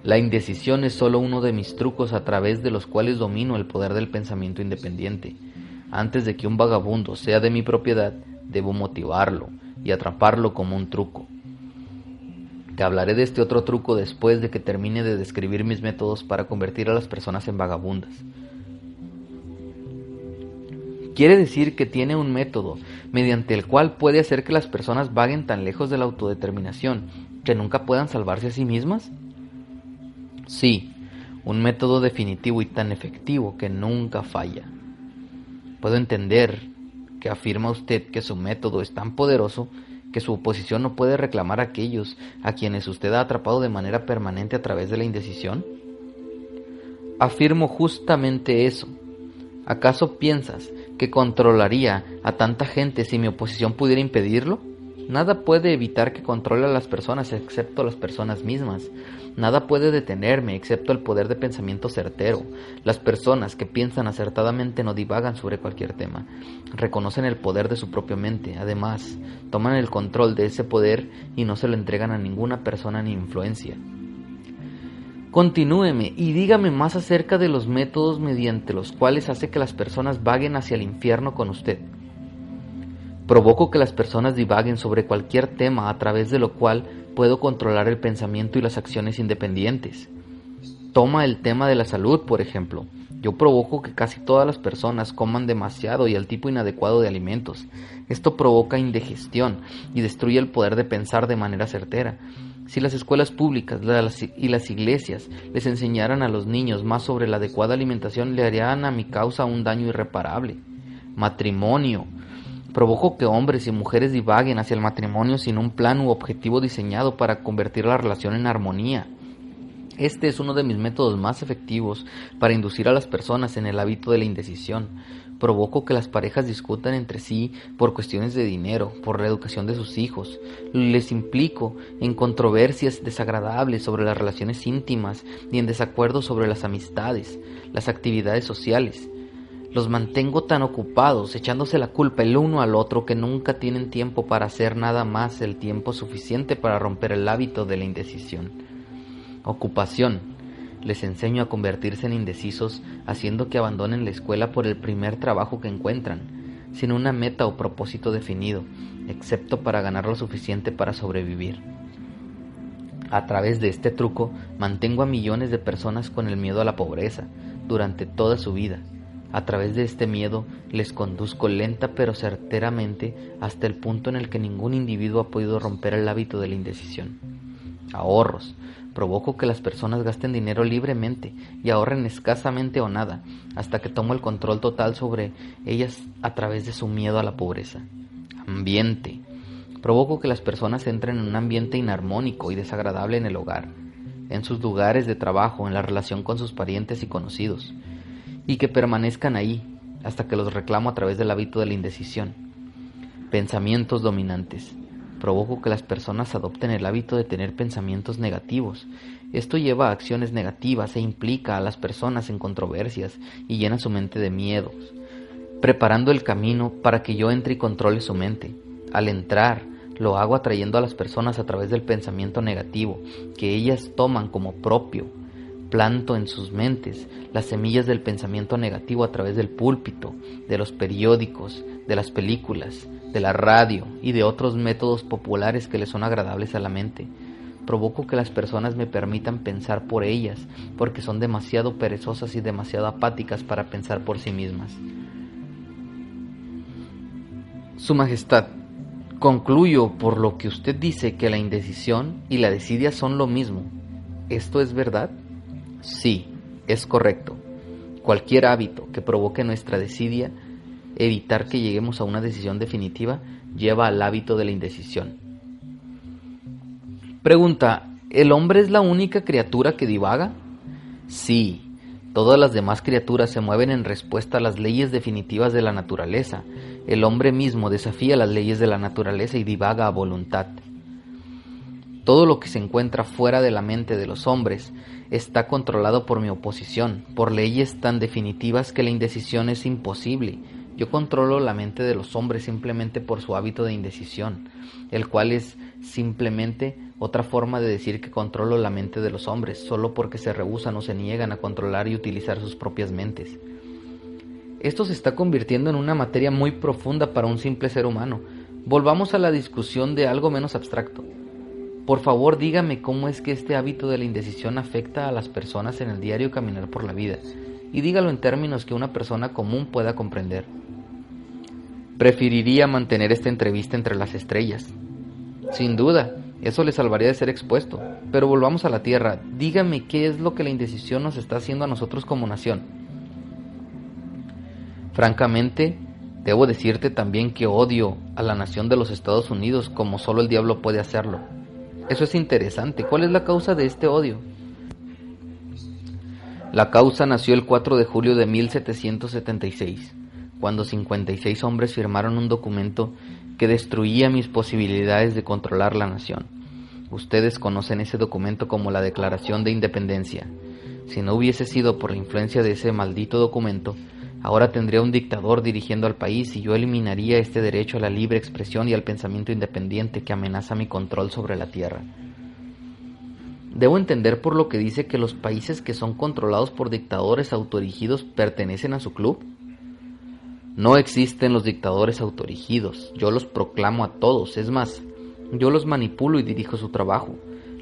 La indecisión es solo uno de mis trucos a través de los cuales domino el poder del pensamiento independiente. Antes de que un vagabundo sea de mi propiedad, debo motivarlo y atraparlo como un truco. Te hablaré de este otro truco después de que termine de describir mis métodos para convertir a las personas en vagabundas. Quiere decir que tiene un método mediante el cual puede hacer que las personas vaguen tan lejos de la autodeterminación que nunca puedan salvarse a sí mismas. Sí, un método definitivo y tan efectivo que nunca falla. Puedo entender que afirma usted que su método es tan poderoso que su oposición no puede reclamar a aquellos a quienes usted ha atrapado de manera permanente a través de la indecisión. Afirmo justamente eso. ¿Acaso piensas que controlaría a tanta gente si mi oposición pudiera impedirlo? Nada puede evitar que controle a las personas excepto las personas mismas. Nada puede detenerme excepto el poder de pensamiento certero. Las personas que piensan acertadamente no divagan sobre cualquier tema. Reconocen el poder de su propia mente. Además, toman el control de ese poder y no se lo entregan a ninguna persona ni influencia. Continúeme y dígame más acerca de los métodos mediante los cuales hace que las personas vaguen hacia el infierno con usted. Provoco que las personas divaguen sobre cualquier tema a través de lo cual puedo controlar el pensamiento y las acciones independientes. Toma el tema de la salud, por ejemplo. Yo provoco que casi todas las personas coman demasiado y el tipo inadecuado de alimentos. Esto provoca indigestión y destruye el poder de pensar de manera certera. Si las escuelas públicas y las iglesias les enseñaran a los niños más sobre la adecuada alimentación, le harían a mi causa un daño irreparable. Matrimonio. Provoco que hombres y mujeres divaguen hacia el matrimonio sin un plan u objetivo diseñado para convertir la relación en armonía. Este es uno de mis métodos más efectivos para inducir a las personas en el hábito de la indecisión. Provoco que las parejas discutan entre sí por cuestiones de dinero, por la educación de sus hijos. Les implico en controversias desagradables sobre las relaciones íntimas y en desacuerdos sobre las amistades, las actividades sociales. Los mantengo tan ocupados, echándose la culpa el uno al otro, que nunca tienen tiempo para hacer nada más, el tiempo suficiente para romper el hábito de la indecisión. Ocupación. Les enseño a convertirse en indecisos, haciendo que abandonen la escuela por el primer trabajo que encuentran, sin una meta o propósito definido, excepto para ganar lo suficiente para sobrevivir. A través de este truco, mantengo a millones de personas con el miedo a la pobreza durante toda su vida. A través de este miedo les conduzco lenta pero certeramente hasta el punto en el que ningún individuo ha podido romper el hábito de la indecisión. Ahorros. Provoco que las personas gasten dinero libremente y ahorren escasamente o nada, hasta que tomo el control total sobre ellas a través de su miedo a la pobreza. Ambiente. Provoco que las personas entren en un ambiente inarmónico y desagradable en el hogar, en sus lugares de trabajo, en la relación con sus parientes y conocidos, y que permanezcan ahí hasta que los reclamo a través del hábito de la indecisión. Pensamientos dominantes. Provoco que las personas adopten el hábito de tener pensamientos negativos. Esto lleva a acciones negativas e implica a las personas en controversias y llena su mente de miedos, preparando el camino para que yo entre y controle su mente. Al entrar, lo hago atrayendo a las personas a través del pensamiento negativo, que ellas toman como propio. Planto en sus mentes las semillas del pensamiento negativo a través del púlpito, de los periódicos, de las películas, de la radio y de otros métodos populares que les son agradables a la mente. Provoco que las personas me permitan pensar por ellas, porque son demasiado perezosas y demasiado apáticas para pensar por sí mismas. Su Majestad, concluyo por lo que usted dice que la indecisión y la desidia son lo mismo. ¿Esto es verdad? Sí, es correcto. Cualquier hábito que provoque nuestra desidia, evitar que lleguemos a una decisión definitiva, lleva al hábito de la indecisión. Pregunta, ¿el hombre es la única criatura que divaga? Sí, todas las demás criaturas se mueven en respuesta a las leyes definitivas de la naturaleza. El hombre mismo desafía las leyes de la naturaleza y divaga a voluntad. Todo lo que se encuentra fuera de la mente de los hombres está controlado por mi oposición, por leyes tan definitivas que la indecisión es imposible. Yo controlo la mente de los hombres simplemente por su hábito de indecisión, el cual es simplemente otra forma de decir que controlo la mente de los hombres, solo porque se rehúsan o se niegan a controlar y utilizar sus propias mentes. Esto se está convirtiendo en una materia muy profunda para un simple ser humano. Volvamos a la discusión de algo menos abstracto. Por favor, dígame cómo es que este hábito de la indecisión afecta a las personas en el diario caminar por la vida, y dígalo en términos que una persona común pueda comprender. Preferiría mantener esta entrevista entre las estrellas. Sin duda, eso le salvaría de ser expuesto, pero volvamos a la tierra. Dígame qué es lo que la indecisión nos está haciendo a nosotros como nación. Francamente, debo decirte también que odio a la nación de los Estados Unidos como solo el diablo puede hacerlo. Eso es interesante. ¿Cuál es la causa de este odio? La causa nació el 4 de julio de 1776, cuando 56 hombres firmaron un documento que destruía mis posibilidades de controlar la nación. Ustedes conocen ese documento como la Declaración de Independencia. Si no hubiese sido por la influencia de ese maldito documento, ahora tendría un dictador dirigiendo al país y yo eliminaría este derecho a la libre expresión y al pensamiento independiente que amenaza mi control sobre la tierra. Debo entender por lo que dice que los países que son controlados por dictadores autoerigidos pertenecen a su club. No existen los dictadores autoerigidos, yo los proclamo a todos, es más, yo los manipulo y dirijo su trabajo.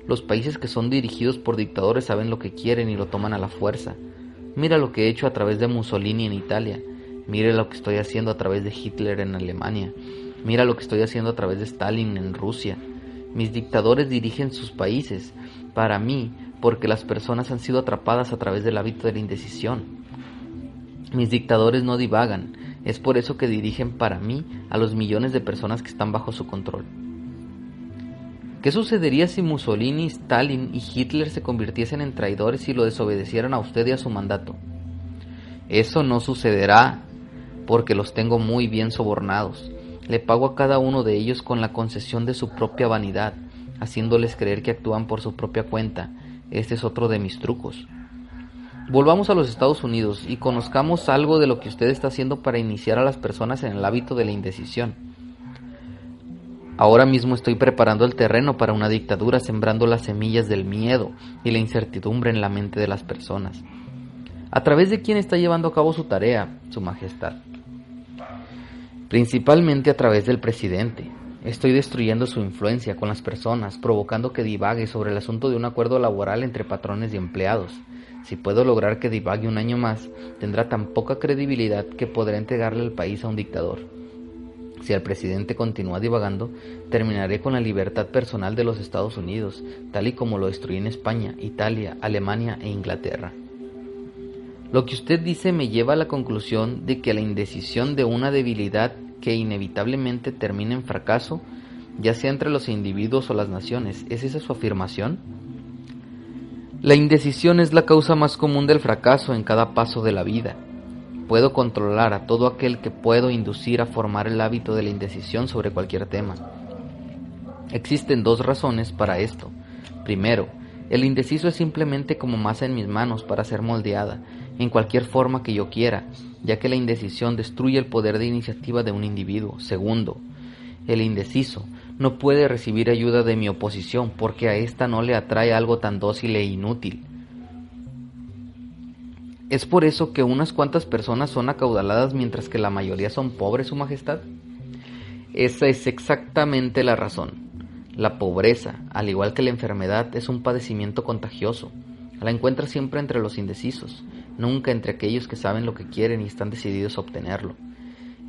Los países que son dirigidos por dictadores saben lo que quieren y lo toman a la fuerza. Mira lo que he hecho a través de Mussolini en Italia, mira lo que estoy haciendo a través de Hitler en Alemania, mira lo que estoy haciendo a través de Stalin en Rusia. Mis dictadores dirigen sus países, para mí, porque las personas han sido atrapadas a través del hábito de la indecisión. Mis dictadores no divagan, es por eso que dirigen para mí a los millones de personas que están bajo su control. ¿Qué sucedería si Mussolini, Stalin y Hitler se convirtiesen en traidores y lo desobedecieran a usted y a su mandato? Eso no sucederá, porque los tengo muy bien sobornados. Le pago a cada uno de ellos con la concesión de su propia vanidad, haciéndoles creer que actúan por su propia cuenta. Este es otro de mis trucos. Volvamos a los Estados Unidos y conozcamos algo de lo que usted está haciendo para iniciar a las personas en el hábito de la indecisión. Ahora mismo estoy preparando el terreno para una dictadura, sembrando las semillas del miedo y la incertidumbre en la mente de las personas. ¿A través de quién está llevando a cabo su tarea, Su Majestad? Principalmente a través del presidente. Estoy destruyendo su influencia con las personas, provocando que divague sobre el asunto de un acuerdo laboral entre patrones y empleados. Si puedo lograr que divague un año más, tendrá tan poca credibilidad que podré entregarle el país a un dictador. Si el presidente continúa divagando, terminaré con la libertad personal de los Estados Unidos, tal y como lo destruí en España, Italia, Alemania e Inglaterra. Lo que usted dice me lleva a la conclusión de que la indecisión de una debilidad que inevitablemente termina en fracaso, ya sea entre los individuos o las naciones. ¿Es esa su afirmación? La indecisión es la causa más común del fracaso en cada paso de la vida. Puedo controlar a todo aquel que puedo inducir a formar el hábito de la indecisión sobre cualquier tema. Existen dos razones para esto. Primero, el indeciso es simplemente como masa en mis manos para ser moldeada en cualquier forma que yo quiera, ya que la indecisión destruye el poder de iniciativa de un individuo. Segundo, el indeciso no puede recibir ayuda de mi oposición porque a ésta no le atrae algo tan dócil e inútil. ¿Es por eso que unas cuantas personas son acaudaladas mientras que la mayoría son pobres, Su Majestad? Esa es exactamente la razón. La pobreza, al igual que la enfermedad, es un padecimiento contagioso. La encuentras siempre entre los indecisos, nunca entre aquellos que saben lo que quieren y están decididos a obtenerlo.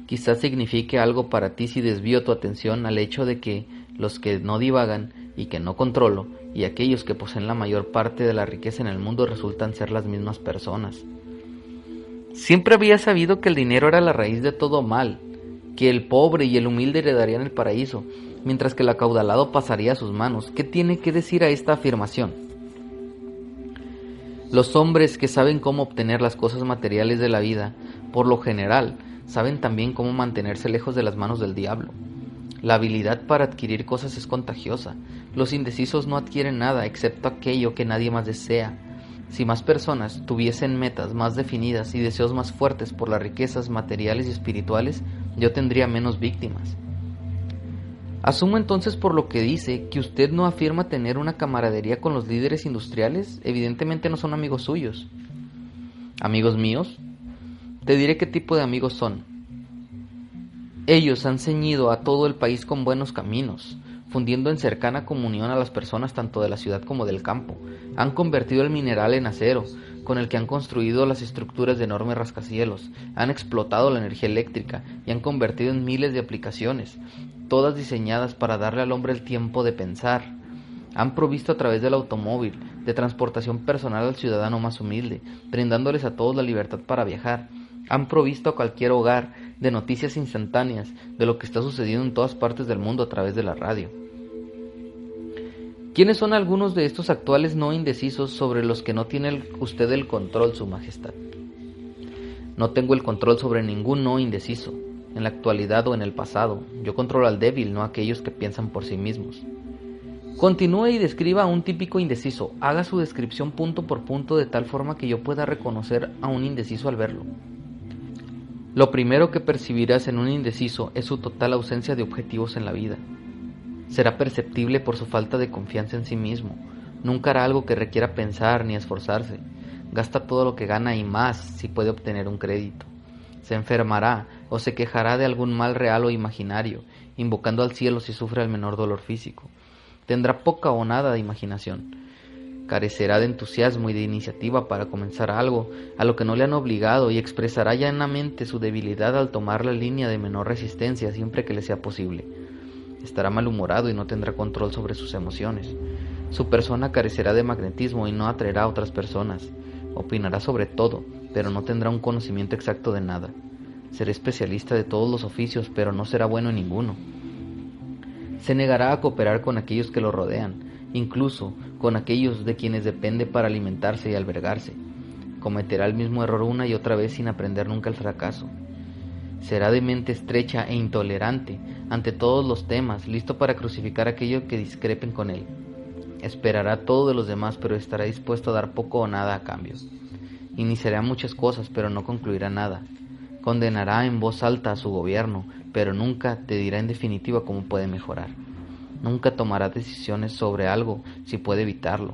Quizás signifique algo para ti si desvío tu atención al hecho de que los que no divagan y que no controlo, y aquellos que poseen la mayor parte de la riqueza en el mundo resultan ser las mismas personas. Siempre había sabido que el dinero era la raíz de todo mal, que el pobre y el humilde heredarían el paraíso, mientras que el acaudalado pasaría a sus manos. ¿Qué tiene que decir a esta afirmación? Los hombres que saben cómo obtener las cosas materiales de la vida, por lo general, saben también cómo mantenerse lejos de las manos del diablo. La habilidad para adquirir cosas es contagiosa. Los indecisos no adquieren nada excepto aquello que nadie más desea. Si más personas tuviesen metas más definidas y deseos más fuertes por las riquezas materiales y espirituales, yo tendría menos víctimas. Asumo entonces por lo que dice que usted no afirma tener una camaradería con los líderes industriales. Evidentemente no son amigos suyos. ¿Amigos míos? Te diré qué tipo de amigos son. Ellos han ceñido a todo el país con buenos caminos, fundiendo en cercana comunión a las personas tanto de la ciudad como del campo. Han convertido el mineral en acero, con el que han construido las estructuras de enormes rascacielos. Han explotado la energía eléctrica y han convertido en miles de aplicaciones, todas diseñadas para darle al hombre el tiempo de pensar. Han provisto a través del automóvil de transportación personal al ciudadano más humilde, brindándoles a todos la libertad para viajar. Han provisto a cualquier hogar de noticias instantáneas de lo que está sucediendo en todas partes del mundo a través de la radio. ¿Quiénes son algunos de estos actuales no indecisos sobre los que no tiene usted el control, Su Majestad? No tengo el control sobre ningún no indeciso, en la actualidad o en el pasado. Yo controlo al débil, no a aquellos que piensan por sí mismos. Continúe y describa a un típico indeciso. Haga su descripción punto por punto de tal forma que yo pueda reconocer a un indeciso al verlo. Lo primero que percibirás en un indeciso es su total ausencia de objetivos en la vida. Será perceptible por su falta de confianza en sí mismo. Nunca hará algo que requiera pensar ni esforzarse. Gasta todo lo que gana y más si puede obtener un crédito. Se enfermará o se quejará de algún mal real o imaginario, invocando al cielo si sufre el menor dolor físico. Tendrá poca o nada de imaginación. Carecerá de entusiasmo y de iniciativa para comenzar algo a lo que no le han obligado y expresará llanamente su debilidad al tomar la línea de menor resistencia siempre que le sea posible. Estará malhumorado y no tendrá control sobre sus emociones. Su persona carecerá de magnetismo y no atraerá a otras personas. Opinará sobre todo, pero no tendrá un conocimiento exacto de nada. Será especialista de todos los oficios, pero no será bueno en ninguno. Se negará a cooperar con aquellos que lo rodean, incluso con aquellos de quienes depende para alimentarse y albergarse. Cometerá el mismo error una y otra vez sin aprender nunca el fracaso. Será de mente estrecha e intolerante ante todos los temas, listo para crucificar a aquellos que discrepen con él. Esperará todo de los demás, pero estará dispuesto a dar poco o nada a cambio. Iniciará muchas cosas, pero no concluirá nada. Condenará en voz alta a su gobierno, pero nunca te dirá en definitiva cómo puede mejorar. Nunca tomará decisiones sobre algo si puede evitarlo,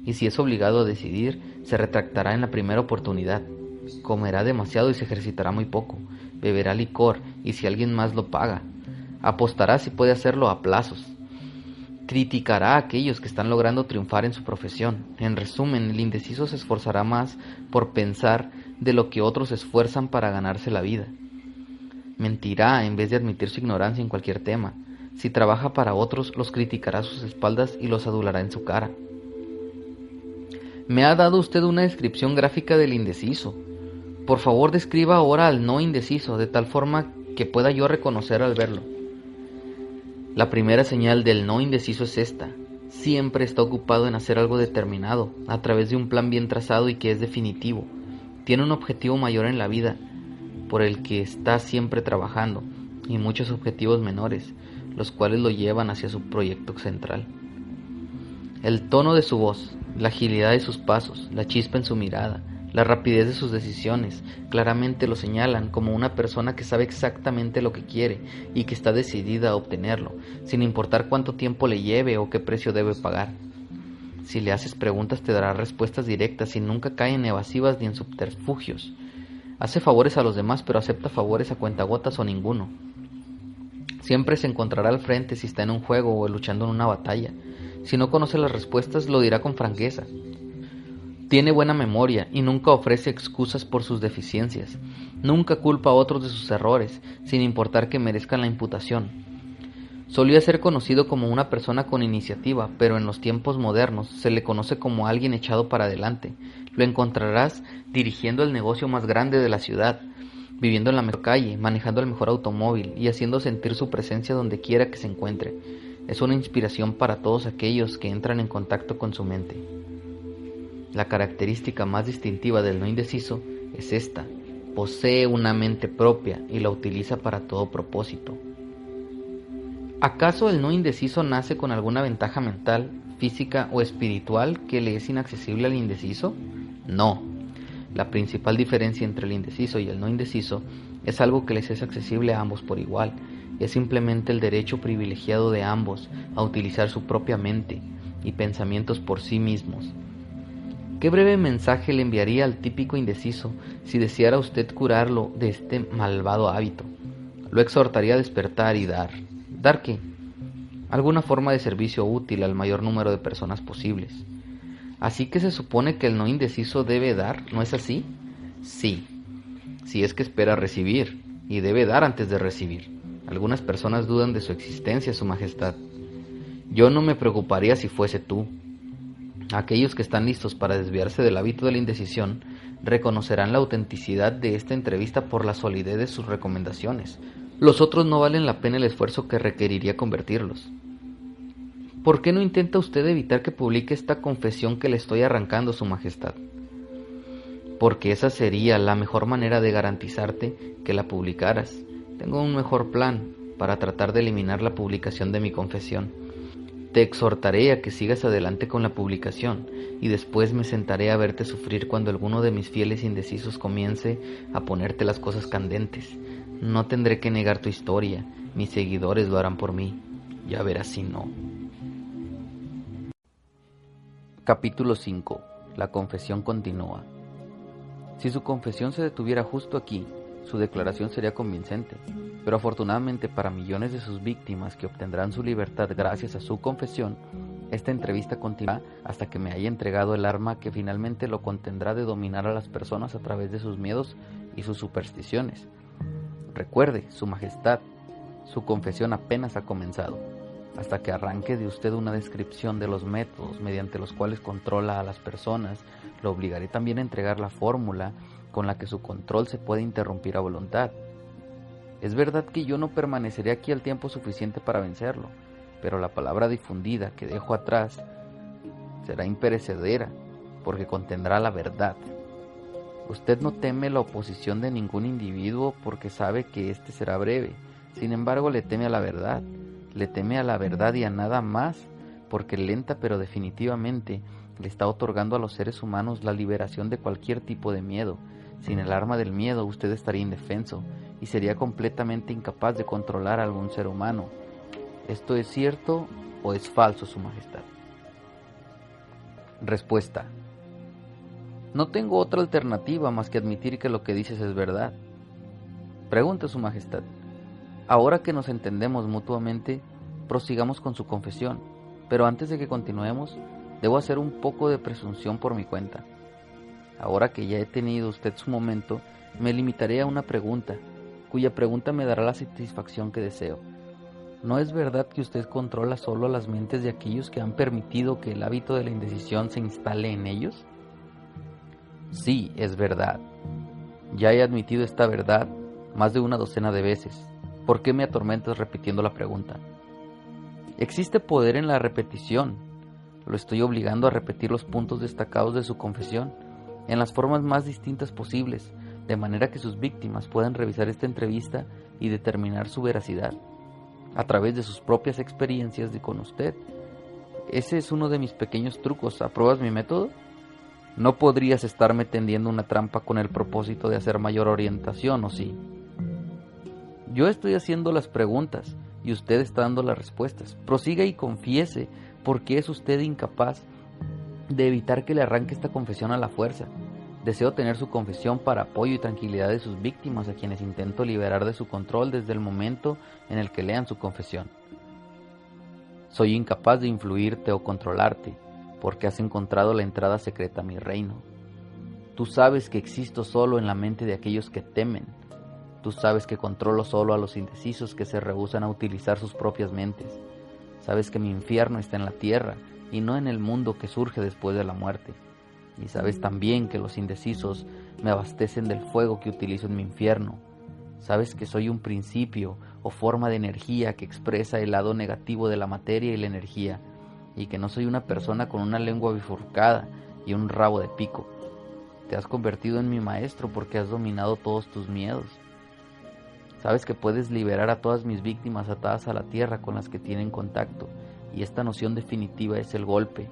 y si es obligado a decidir, se retractará en la primera oportunidad. Comerá demasiado y se ejercitará muy poco. Beberá licor y si alguien más lo paga. Apostará si puede hacerlo a plazos. Criticará a aquellos que están logrando triunfar en su profesión. En resumen, el indeciso se esforzará más por pensar de lo que otros se esfuerzan para ganarse la vida. Mentirá en vez de admitir su ignorancia en cualquier tema. Si trabaja para otros, los criticará a sus espaldas y los adulará en su cara. Me ha dado usted una descripción gráfica del indeciso. Por favor, describa ahora al no indeciso, de tal forma que pueda yo reconocer al verlo. La primera señal del no indeciso es esta: siempre está ocupado en hacer algo determinado, a través de un plan bien trazado y que es definitivo. Tiene un objetivo mayor en la vida, por el que está siempre trabajando, y muchos objetivos menores, los cuales lo llevan hacia su proyecto central. El tono de su voz, la agilidad de sus pasos, la chispa en su mirada, la rapidez de sus decisiones, claramente lo señalan como una persona que sabe exactamente lo que quiere y que está decidida a obtenerlo, sin importar cuánto tiempo le lleve o qué precio debe pagar. Si le haces preguntas te dará respuestas directas y nunca cae en evasivas ni en subterfugios. Hace favores a los demás, pero acepta favores a cuentagotas o ninguno. Siempre se encontrará al frente si está en un juego o luchando en una batalla. Si no conoce las respuestas, lo dirá con franqueza. Tiene buena memoria y nunca ofrece excusas por sus deficiencias. Nunca culpa a otros de sus errores, sin importar que merezcan la imputación. Solía ser conocido como una persona con iniciativa, pero en los tiempos modernos se le conoce como alguien echado para adelante. Lo encontrarás dirigiendo el negocio más grande de la ciudad, viviendo en la mejor calle, manejando el mejor automóvil y haciendo sentir su presencia donde quiera que se encuentre. Es una inspiración para todos aquellos que entran en contacto con su mente. La característica más distintiva del no indeciso es esta: posee una mente propia y la utiliza para todo propósito. ¿Acaso el no indeciso nace con alguna ventaja mental, física o espiritual que le es inaccesible al indeciso? No. La principal diferencia entre el indeciso y el no indeciso es algo que les es accesible a ambos por igual. Es simplemente el derecho privilegiado de ambos a utilizar su propia mente y pensamientos por sí mismos. ¿Qué breve mensaje le enviaría al típico indeciso si deseara usted curarlo de este malvado hábito? Lo exhortaría a despertar y dar. ¿Dar qué? Alguna forma de servicio útil al mayor número de personas posibles. Así que se supone que el no indeciso debe dar, ¿no es así? Sí, si es que espera recibir, y debe dar antes de recibir. Algunas personas dudan de su existencia, Su Majestad. Yo no me preocuparía si fuese tú. Aquellos que están listos para desviarse del hábito de la indecisión reconocerán la autenticidad de esta entrevista por la solidez de sus recomendaciones. Los otros no valen la pena el esfuerzo que requeriría convertirlos. ¿Por qué no intenta usted evitar que publique esta confesión que le estoy arrancando, Su Majestad? Porque esa sería la mejor manera de garantizarte que la publicaras. Tengo un mejor plan para tratar de eliminar la publicación de mi confesión. Te exhortaré a que sigas adelante con la publicación y después me sentaré a verte sufrir cuando alguno de mis fieles indecisos comience a ponerte las cosas candentes. No tendré que negar tu historia, mis seguidores lo harán por mí. Ya verás si no. Capítulo 5. La confesión continúa. Si su confesión se detuviera justo aquí, su declaración sería convincente, pero afortunadamente para millones de sus víctimas que obtendrán su libertad gracias a su confesión, esta entrevista continuará hasta que me haya entregado el arma que finalmente lo contendrá de dominar a las personas a través de sus miedos y sus supersticiones. Recuerde, Su Majestad, su confesión apenas ha comenzado. Hasta que arranque de usted una descripción de los métodos mediante los cuales controla a las personas, lo obligaré también a entregar la fórmula con la que su control se puede interrumpir a voluntad. Es verdad que yo no permaneceré aquí el tiempo suficiente para vencerlo, pero la palabra difundida que dejo atrás será imperecedera, porque contendrá la verdad. Usted no teme la oposición de ningún individuo porque sabe que éste será breve. Sin embargo, le teme a la verdad. Le teme a la verdad y a nada más, porque lenta pero definitivamente le está otorgando a los seres humanos la liberación de cualquier tipo de miedo. Sin el arma del miedo usted estaría indefenso y sería completamente incapaz de controlar a algún ser humano. ¿Esto es cierto o es falso, Su Majestad? Respuesta. No tengo otra alternativa más que admitir que lo que dices es verdad. Pregunta, Su Majestad. Ahora que nos entendemos mutuamente, prosigamos con su confesión. Pero antes de que continuemos, debo hacer un poco de presunción por mi cuenta. Ahora que ya he tenido usted su momento, me limitaré a una pregunta, cuya pregunta me dará la satisfacción que deseo. ¿No es verdad que usted controla solo las mentes de aquellos que han permitido que el hábito de la indecisión se instale en ellos? Sí, es verdad. Ya he admitido esta verdad más de una docena de veces. ¿Por qué me atormentas repitiendo la pregunta? Existe poder en la repetición. Lo estoy obligando a repetir los puntos destacados de su confesión en las formas más distintas posibles, de manera que sus víctimas puedan revisar esta entrevista y determinar su veracidad a través de sus propias experiencias con usted. Ese es uno de mis pequeños trucos. ¿Apruebas mi método? No podrías estarme tendiendo una trampa con el propósito de hacer mayor orientación, ¿o sí? Yo estoy haciendo las preguntas y usted está dando las respuestas. Prosiga y confiese por qué es usted incapaz de evitar que le arranque esta confesión a la fuerza. Deseo tener su confesión para apoyo y tranquilidad de sus víctimas, a quienes intento liberar de su control desde el momento en el que lean su confesión. Soy incapaz de influirte o controlarte, porque has encontrado la entrada secreta a mi reino. Tú sabes que existo solo en la mente de aquellos que temen. Tú sabes que controlo solo a los indecisos que se rehúsan a utilizar sus propias mentes. Sabes que mi infierno está en la tierra y no en el mundo que surge después de la muerte. Y sabes también que los indecisos me abastecen del fuego que utilizo en mi infierno. Sabes que soy un principio o forma de energía que expresa el lado negativo de la materia y la energía, y que no soy una persona con una lengua bifurcada y un rabo de pico. Te has convertido en mi maestro porque has dominado todos tus miedos. Sabes que puedes liberar a todas mis víctimas atadas a la tierra con las que tienen contacto, y esta noción definitiva es el golpe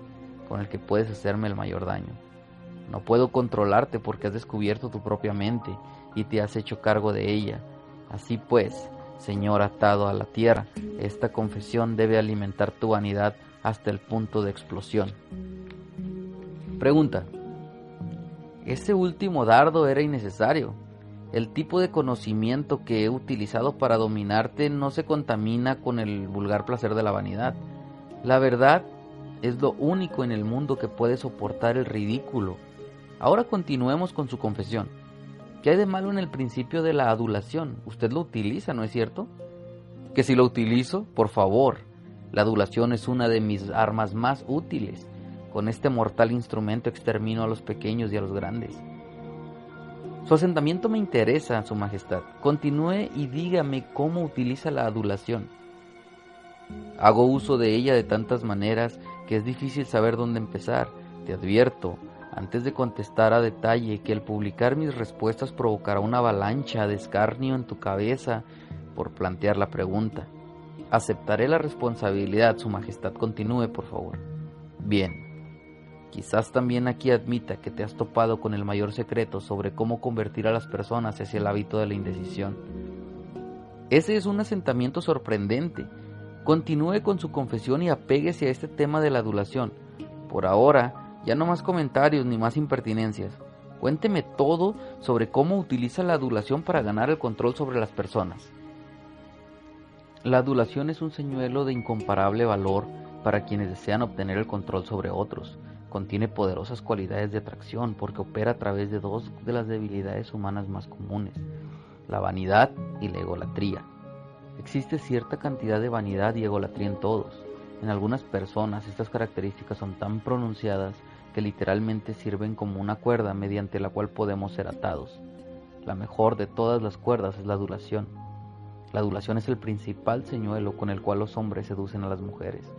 con el que puedes hacerme el mayor daño. No puedo controlarte porque has descubierto tu propia mente y te has hecho cargo de ella. Así pues, Señor atado a la tierra, esta confesión debe alimentar tu vanidad hasta el punto de explosión. Pregunta: ese último dardo era innecesario. El tipo de conocimiento que he utilizado para dominarte no se contamina con el vulgar placer de la vanidad. La verdad es lo único en el mundo que puede soportar el ridículo. Ahora continuemos con su confesión. ¿Qué hay de malo en el principio de la adulación? Usted lo utiliza, ¿no es cierto? Que si lo utilizo, por favor. La adulación es una de mis armas más útiles. Con este mortal instrumento extermino a los pequeños y a los grandes. Su asentamiento me interesa, Su Majestad. Continúe y dígame cómo utiliza la adulación. Hago uso de ella de tantas maneras que es difícil saber dónde empezar. Te advierto, antes de contestar a detalle, que el publicar mis respuestas provocará una avalancha de escarnio en tu cabeza por plantear la pregunta. Aceptaré la responsabilidad, Su Majestad. Continúe, por favor. Bien. Quizás también aquí admita que te has topado con el mayor secreto sobre cómo convertir a las personas hacia el hábito de la indecisión. Ese es un asentamiento sorprendente. Continúe con su confesión y apéguese a este tema de la adulación. Por ahora, ya no más comentarios ni más impertinencias. Cuénteme todo sobre cómo utiliza la adulación para ganar el control sobre las personas. La adulación es un señuelo de incomparable valor para quienes desean obtener el control sobre otros. Contiene poderosas cualidades de atracción porque opera a través de dos de las debilidades humanas más comunes, la vanidad y la egolatría. Existe cierta cantidad de vanidad y egolatría en todos. En algunas personas estas características son tan pronunciadas que literalmente sirven como una cuerda mediante la cual podemos ser atados. La mejor de todas las cuerdas es la adulación. La adulación es el principal señuelo con el cual los hombres seducen a las mujeres.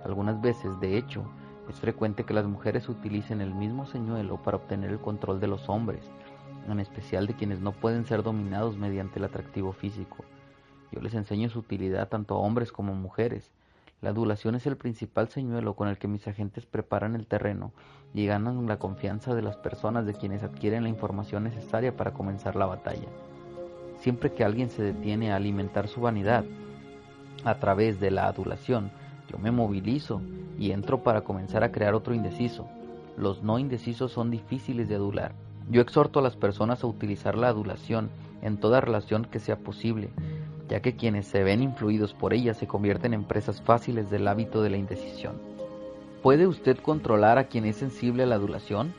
Algunas veces, de hecho, es frecuente que las mujeres utilicen el mismo señuelo para obtener el control de los hombres, en especial de quienes no pueden ser dominados mediante el atractivo físico. Yo les enseño su utilidad tanto a hombres como a mujeres. La adulación es el principal señuelo con el que mis agentes preparan el terreno y ganan la confianza de las personas de quienes adquieren la información necesaria para comenzar la batalla. Siempre que alguien se detiene a alimentar su vanidad a través de la adulación, yo me movilizo y entro para comenzar a crear otro indeciso. Los no indecisos son difíciles de adular. Yo exhorto a las personas a utilizar la adulación en toda relación que sea posible, ya que quienes se ven influidos por ella se convierten en presas fáciles del hábito de la indecisión. ¿Puede usted controlar a quien es sensible a la adulación?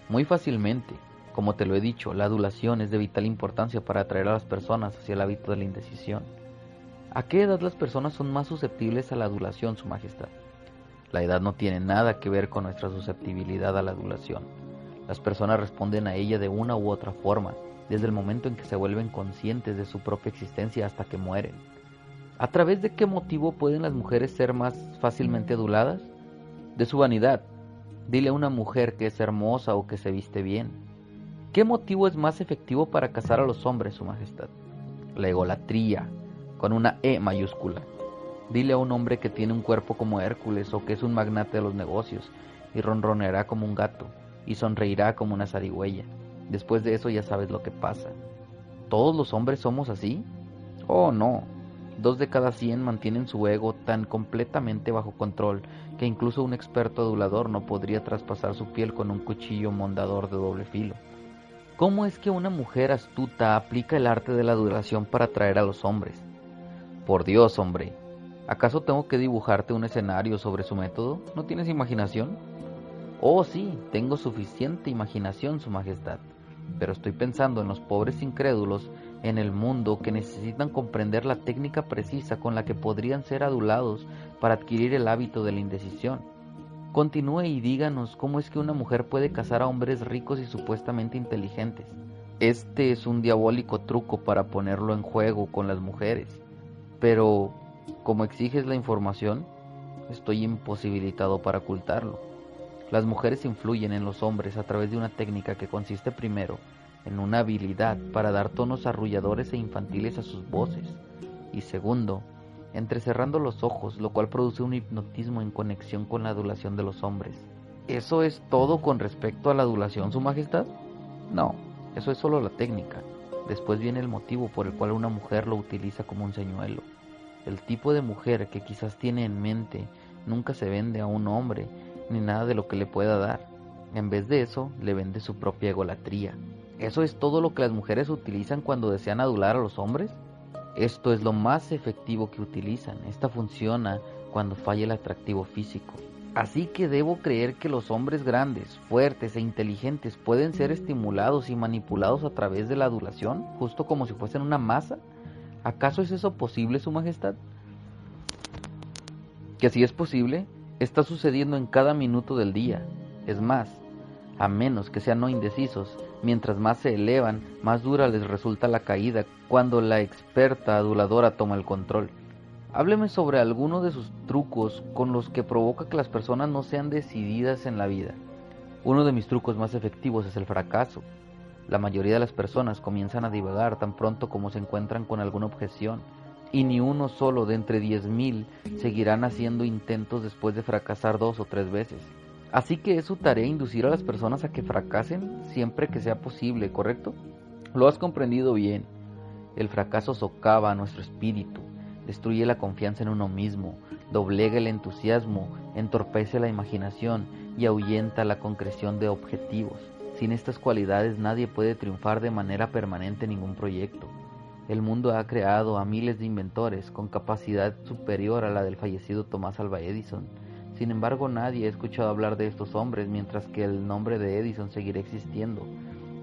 Muy fácilmente. Como te lo he dicho, la adulación es de vital importancia para atraer a las personas hacia el hábito de la indecisión. ¿A qué edad las personas son más susceptibles a la adulación, Su Majestad? La edad no tiene nada que ver con nuestra susceptibilidad a la adulación. Las personas responden a ella de una u otra forma, desde el momento en que se vuelven conscientes de su propia existencia hasta que mueren. ¿A través de qué motivo pueden las mujeres ser más fácilmente aduladas? De su vanidad. Dile a una mujer que es hermosa o que se viste bien. ¿Qué motivo es más efectivo para cazar a los hombres, Su Majestad? La egolatría, con una E mayúscula. Dile a un hombre que tiene un cuerpo como Hércules o que es un magnate de los negocios y ronroneará como un gato y sonreirá como una zarigüeya. Después de eso ya sabes lo que pasa. ¿Todos los hombres somos así? Oh, no. 2 de cada 100 mantienen su ego tan completamente bajo control que incluso un experto adulador no podría traspasar su piel con un cuchillo mondador de doble filo. ¿Cómo es que una mujer astuta aplica el arte de la adulación para atraer a los hombres? Por Dios, hombre, ¿acaso tengo que dibujarte un escenario sobre su método? ¿No tienes imaginación? Oh, sí, tengo suficiente imaginación, Su Majestad, pero estoy pensando en los pobres incrédulos en el mundo que necesitan comprender la técnica precisa con la que podrían ser adulados para adquirir el hábito de la indecisión. Continúe y díganos cómo es que una mujer puede casar a hombres ricos y supuestamente inteligentes. Este es un diabólico truco para ponerlo en juego con las mujeres, pero como exiges la información, estoy imposibilitado para ocultarlo. Las mujeres influyen en los hombres a través de una técnica que consiste primero en una habilidad para dar tonos arrulladores e infantiles a sus voces, y segundo, entrecerrando los ojos, lo cual produce un hipnotismo en conexión con la adulación de los hombres. ¿Eso es todo con respecto a la adulación, Su Majestad? No, eso es solo la técnica. Después viene el motivo por el cual una mujer lo utiliza como un señuelo. El tipo de mujer que quizás tiene en mente nunca se vende a un hombre ni nada de lo que le pueda dar. En vez de eso, le vende su propia egolatría. ¿Eso es todo lo que las mujeres utilizan cuando desean adular a los hombres? Esto es lo más efectivo que utilizan. Esta funciona cuando falla el atractivo físico. Así que debo creer que los hombres grandes, fuertes e inteligentes pueden ser estimulados y manipulados a través de la adulación, justo como si fuesen una masa. ¿Acaso es eso posible, Su Majestad? Que si es posible, está sucediendo en cada minuto del día. Es más, a menos que sean no indecisos, mientras más se elevan, más dura les resulta la caída cuando la experta aduladora toma el control. Hábleme sobre alguno de sus trucos con los que provoca que las personas no sean decididas en la vida. Uno de mis trucos más efectivos es el fracaso. La mayoría de las personas comienzan a divagar tan pronto como se encuentran con alguna objeción, y ni uno solo de entre 10,000 seguirán haciendo intentos después de fracasar 2 o 3 veces. Así que es su tarea inducir a las personas a que fracasen siempre que sea posible, ¿correcto? Lo has comprendido bien. El fracaso socava a nuestro espíritu, destruye la confianza en uno mismo, doblega el entusiasmo, entorpece la imaginación y ahuyenta la concreción de objetivos. Sin estas cualidades nadie puede triunfar de manera permanente en ningún proyecto. El mundo ha creado a miles de inventores con capacidad superior a la del fallecido Thomas Alva Edison. Sin embargo, nadie ha escuchado hablar de estos hombres, mientras que el nombre de Edison seguirá existiendo,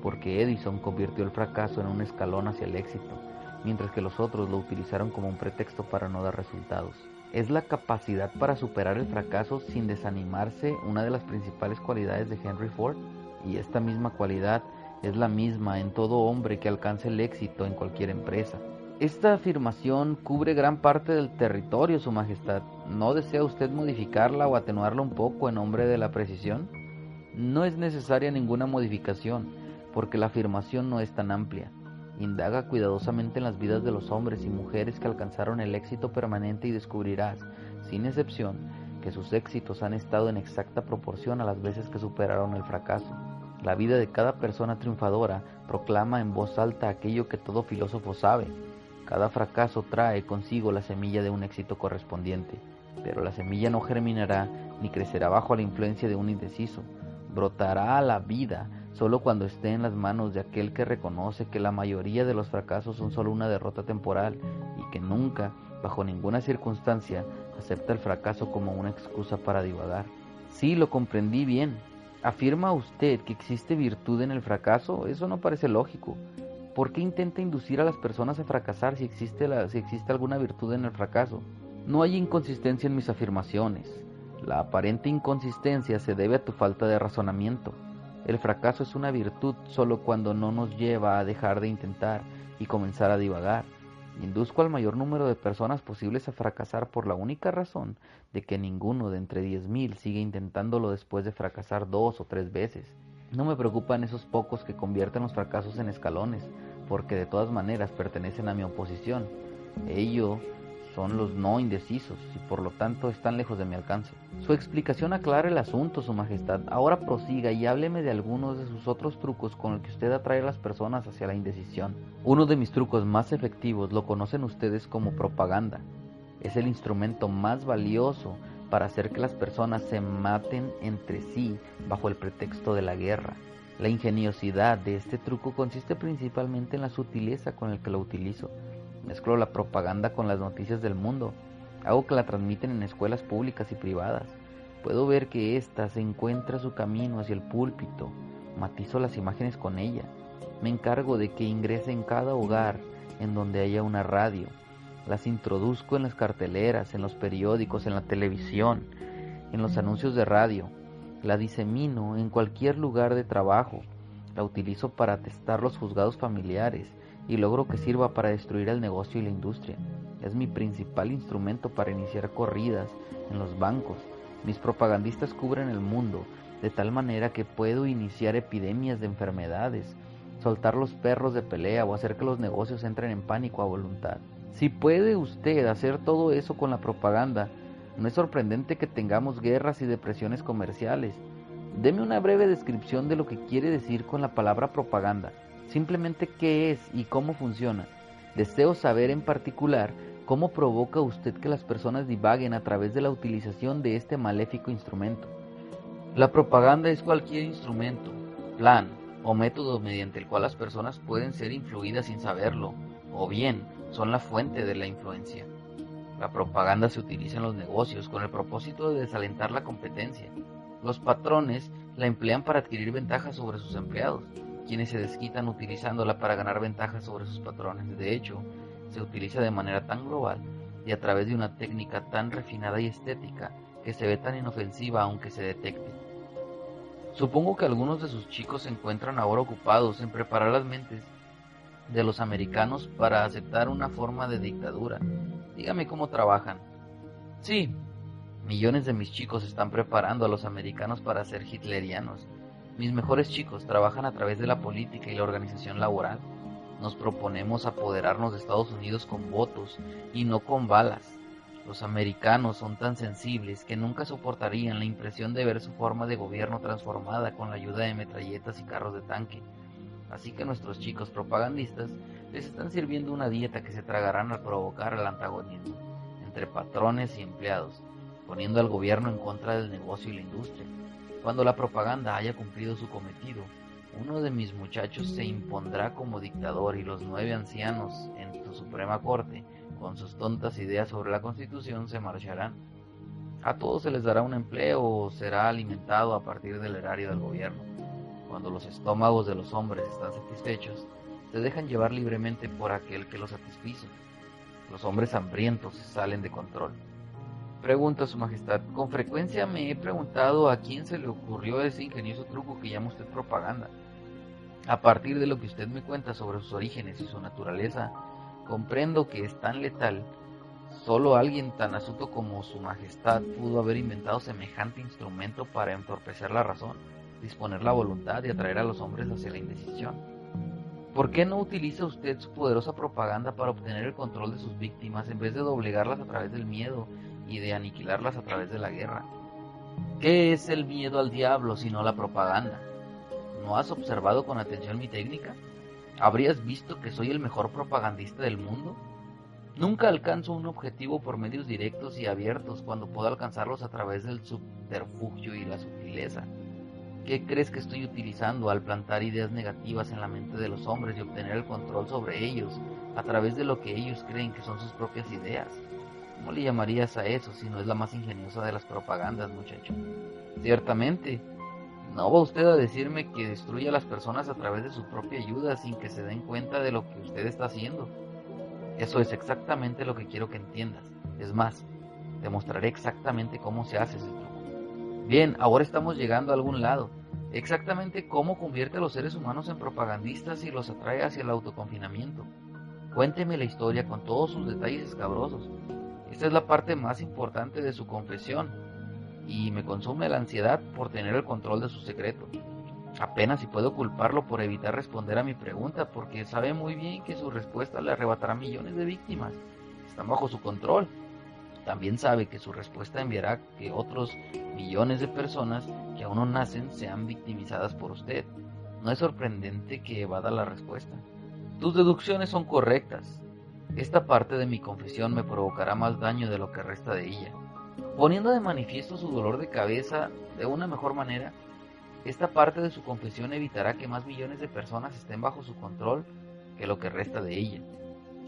porque Edison convirtió el fracaso en un escalón hacia el éxito, mientras que los otros lo utilizaron como un pretexto para no dar resultados. ¿Es la capacidad para superar el fracaso sin desanimarse una de las principales cualidades de Henry Ford? Y esta misma cualidad es la misma en todo hombre que alcance el éxito en cualquier empresa. Esta afirmación cubre gran parte del territorio, Su Majestad. ¿No desea usted modificarla o atenuarla un poco en nombre de la precisión? No es necesaria ninguna modificación, porque la afirmación no es tan amplia. Indaga cuidadosamente en las vidas de los hombres y mujeres que alcanzaron el éxito permanente y descubrirás, sin excepción, que sus éxitos han estado en exacta proporción a las veces que superaron el fracaso. La vida de cada persona triunfadora proclama en voz alta aquello que todo filósofo sabe. Cada fracaso trae consigo la semilla de un éxito correspondiente, pero la semilla no germinará ni crecerá bajo la influencia de un indeciso. Brotará a la vida solo cuando esté en las manos de aquel que reconoce que la mayoría de los fracasos son solo una derrota temporal que nunca, bajo ninguna circunstancia, acepta el fracaso como una excusa para divagar. Sí, lo comprendí bien. ¿Afirma usted que existe virtud en el fracaso? Eso no parece lógico. ¿Por qué intenta inducir a las personas a fracasar si existe alguna virtud en el fracaso? No hay inconsistencia en mis afirmaciones. La aparente inconsistencia se debe a tu falta de razonamiento. El fracaso es una virtud solo cuando no nos lleva a dejar de intentar y comenzar a divagar. Induzco al mayor número de personas posibles a fracasar por la única razón de que ninguno de entre 10,000 sigue intentándolo después de fracasar 2 o 3 veces. No me preocupan esos pocos que convierten los fracasos en escalones, porque de todas maneras pertenecen a mi oposición. Ellos son los no indecisos y por lo tanto están lejos de mi alcance. Su explicación aclara el asunto, Su Majestad. Ahora prosiga y hábleme de algunos de sus otros trucos con los que usted atrae a las personas hacia la indecisión. Uno de mis trucos más efectivos lo conocen ustedes como propaganda. Es el instrumento más valioso para hacer que las personas se maten entre sí bajo el pretexto de la guerra. La ingeniosidad de este truco consiste principalmente en la sutileza con la que lo utilizo. Mezclo la propaganda con las noticias del mundo. Hago que la transmiten en escuelas públicas y privadas. Puedo ver que ésta se encuentra su camino hacia el púlpito. Matizo las imágenes con ella. Me encargo de que ingrese en cada hogar en donde haya una radio. Las introduzco en las carteleras, en los periódicos, en la televisión, en los anuncios de radio. La disemino en cualquier lugar de trabajo. La utilizo para atestar los juzgados familiares y logro que sirva para destruir el negocio y la industria. Es mi principal instrumento para iniciar corridas en los bancos. Mis propagandistas cubren el mundo de tal manera que puedo iniciar epidemias de enfermedades, soltar los perros de pelea o hacer que los negocios entren en pánico a voluntad. Si puede usted hacer todo eso con la propaganda, no es sorprendente que tengamos guerras y depresiones comerciales. Deme una breve descripción de lo que quiere decir con la palabra propaganda. Simplemente qué es y cómo funciona. Deseo saber en particular cómo provoca usted que las personas divaguen a través de la utilización de este maléfico instrumento. La propaganda es cualquier instrumento, plan o método mediante el cual las personas pueden ser influidas sin saberlo, o bien son la fuente de la influencia. La propaganda se utiliza en los negocios con el propósito de desalentar la competencia. Los patrones la emplean para adquirir ventajas sobre sus empleados, quienes se desquitan utilizándola para ganar ventajas sobre sus patrones. De hecho, se utiliza de manera tan global y a través de una técnica tan refinada y estética que se ve tan inofensiva aunque se detecte. Supongo que algunos de sus chicos se encuentran ahora ocupados en preparar las mentes de los americanos para aceptar una forma de dictadura. Dígame cómo trabajan. Sí, millones de mis chicos están preparando a los americanos para ser hitlerianos. Mis mejores chicos trabajan a través de la política y la organización laboral. Nos proponemos apoderarnos de Estados Unidos con votos y no con balas. Los americanos son tan sensibles que nunca soportarían la impresión de ver su forma de gobierno transformada con la ayuda de metralletas y carros de tanque. Así que nuestros chicos propagandistas les están sirviendo una dieta que se tragarán al provocar el antagonismo entre patrones y empleados, poniendo al gobierno en contra del negocio y la industria. Cuando la propaganda haya cumplido su cometido, uno de mis muchachos se impondrá como dictador y los 9 ancianos en tu Suprema Corte, con sus tontas ideas sobre la Constitución, se marcharán. A todos se les dará un empleo o será alimentado a partir del erario del gobierno. Cuando los estómagos de los hombres están satisfechos, se dejan llevar libremente por aquel que los satisfizo. Los hombres hambrientos salen de control. Pregunta, Su Majestad. Con frecuencia me he preguntado a quién se le ocurrió ese ingenioso truco que llama usted propaganda. A partir de lo que usted me cuenta sobre sus orígenes y su naturaleza, comprendo que es tan letal. Solo alguien tan astuto como Su Majestad pudo haber inventado semejante instrumento para entorpecer la razón, disponer la voluntad y atraer a los hombres hacia la indecisión. ¿Por qué no utiliza usted su poderosa propaganda para obtener el control de sus víctimas en vez de doblegarlas a través del miedo y de aniquilarlas a través de la guerra? ¿Qué es el miedo al diablo sino la propaganda? ¿No has observado con atención mi técnica? ¿Habrías visto que soy el mejor propagandista del mundo? Nunca alcanzo un objetivo por medios directos y abiertos cuando puedo alcanzarlos a través del subterfugio y la sutileza. ¿Qué crees que estoy utilizando al plantar ideas negativas en la mente de los hombres y obtener el control sobre ellos a través de lo que ellos creen que son sus propias ideas? ¿Cómo le llamarías a eso si no es la más ingeniosa de las propagandas, muchacho? Ciertamente, no va usted a decirme que destruye a las personas a través de su propia ayuda sin que se den cuenta de lo que usted está haciendo. Eso es exactamente lo que quiero que entiendas. Es más, te mostraré exactamente cómo se hace ese truco. Bien, ahora estamos llegando a algún lado. Exactamente cómo convierte a los seres humanos en propagandistas y los atrae hacia el autoconfinamiento. Cuénteme la historia con todos sus detalles escabrosos. Esta es la parte más importante de su confesión y me consume la ansiedad por tener el control de su secreto. Apenas si puedo culparlo por evitar responder a mi pregunta, porque sabe muy bien que su respuesta le arrebatará millones de víctimas. Están bajo su control. También sabe que su respuesta enviará que otros millones de personas que aún no nacen sean victimizadas por usted. No es sorprendente que evada la respuesta. Tus deducciones son correctas. Esta parte de mi confesión me provocará más daño de lo que resta de ella. Poniendo de manifiesto su dolor de cabeza de una mejor manera, esta parte de su confesión evitará que más millones de personas estén bajo su control que lo que resta de ella.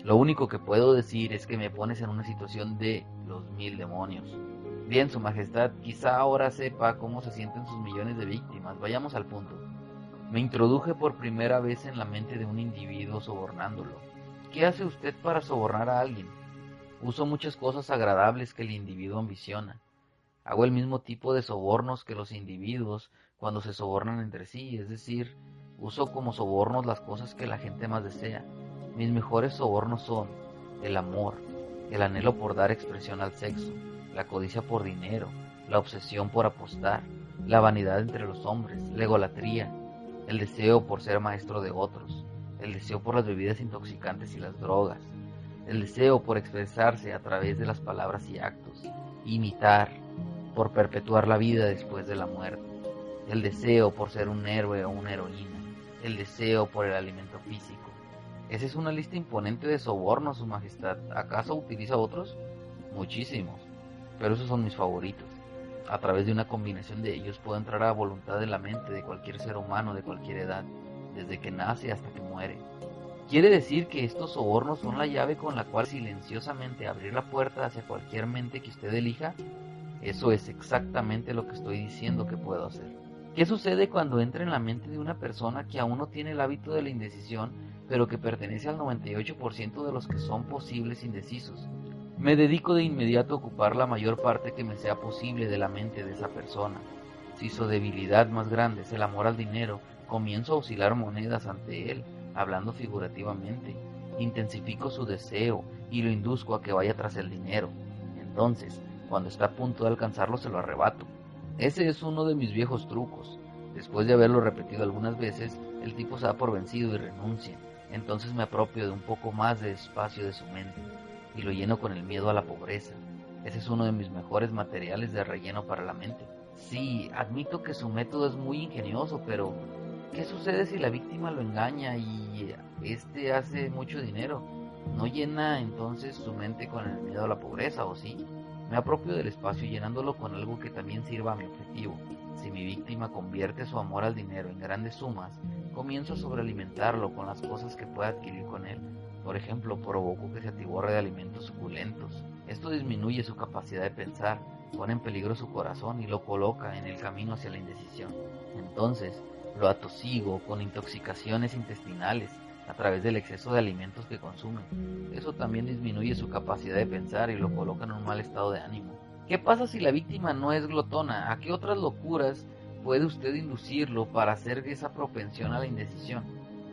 Lo único que puedo decir es que me pones en una situación de los 1000 demonios. Bien, Su Majestad, quizá ahora sepa cómo se sienten sus millones de víctimas. Vayamos al punto. Me introduje por primera vez en la mente de un individuo sobornándolo. ¿Qué hace usted para sobornar a alguien? Uso muchas cosas agradables que el individuo ambiciona. Hago el mismo tipo de sobornos que los individuos cuando se sobornan entre sí, es decir, uso como sobornos las cosas que la gente más desea. Mis mejores sobornos son el amor, el anhelo por dar expresión al sexo, la codicia por dinero, la obsesión por apostar, la vanidad entre los hombres, la egolatría, el deseo por ser maestro de otros, el deseo por las bebidas intoxicantes y las drogas, el deseo por expresarse a través de las palabras y actos, imitar, por perpetuar la vida después de la muerte, el deseo por ser un héroe o una heroína, el deseo por el alimento físico. Esa es una lista imponente de sobornos, Su Majestad. ¿Acaso utiliza otros? Muchísimos, pero esos son mis favoritos. A través de una combinación de ellos puedo entrar a la voluntad de la mente de cualquier ser humano de cualquier edad, desde que nace hasta que muere. ¿Quiere decir que estos sobornos son la llave con la cual silenciosamente abrir la puerta hacia cualquier mente que usted elija? Eso es exactamente lo que estoy diciendo que puedo hacer. ¿Qué sucede cuando entra en la mente de una persona que aún no tiene el hábito de la indecisión, pero que pertenece al 98% de los que son posibles indecisos? Me dedico de inmediato a ocupar la mayor parte que me sea posible de la mente de esa persona. Si su debilidad más grande es el amor al dinero, comienzo a oscilar monedas ante él, hablando figurativamente. Intensifico su deseo y lo induzco a que vaya tras el dinero. Entonces, cuando está a punto de alcanzarlo, se lo arrebato. Ese es uno de mis viejos trucos. Después de haberlo repetido algunas veces, el tipo se da por vencido y renuncia. Entonces me apropio de un poco más de espacio de su mente y lo lleno con el miedo a la pobreza. Ese es uno de mis mejores materiales de relleno para la mente. Sí, admito que su método es muy ingenioso, pero ¿qué sucede si la víctima lo engaña y este hace mucho dinero? ¿No llena entonces su mente con el miedo a la pobreza, o sí? Me apropio del espacio llenándolo con algo que también sirva a mi objetivo. Si mi víctima convierte su amor al dinero en grandes sumas, comienzo a sobrealimentarlo con las cosas que pueda adquirir con él. Por ejemplo, provoco que se atiborre de alimentos suculentos. Esto disminuye su capacidad de pensar, pone en peligro su corazón y lo coloca en el camino hacia la indecisión. Entonces, lo atosigo con intoxicaciones intestinales a través del exceso de alimentos que consume. Eso también disminuye su capacidad de pensar y lo coloca en un mal estado de ánimo. ¿Qué pasa si la víctima no es glotona? ¿A qué otras locuras puede usted inducirlo para hacer esa propensión a la indecisión?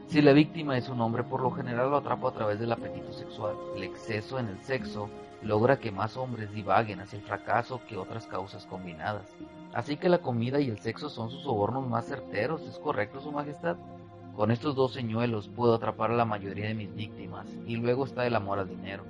Si la víctima es un hombre, por lo general lo atrapo a través del apetito sexual. El exceso en el sexo logra que más hombres divaguen hacia el fracaso que otras causas combinadas. Así que la comida y el sexo son sus sobornos más certeros, ¿es correcto, Su Majestad? Con estos dos señuelos puedo atrapar a la mayoría de mis víctimas, y luego está el amor al dinero.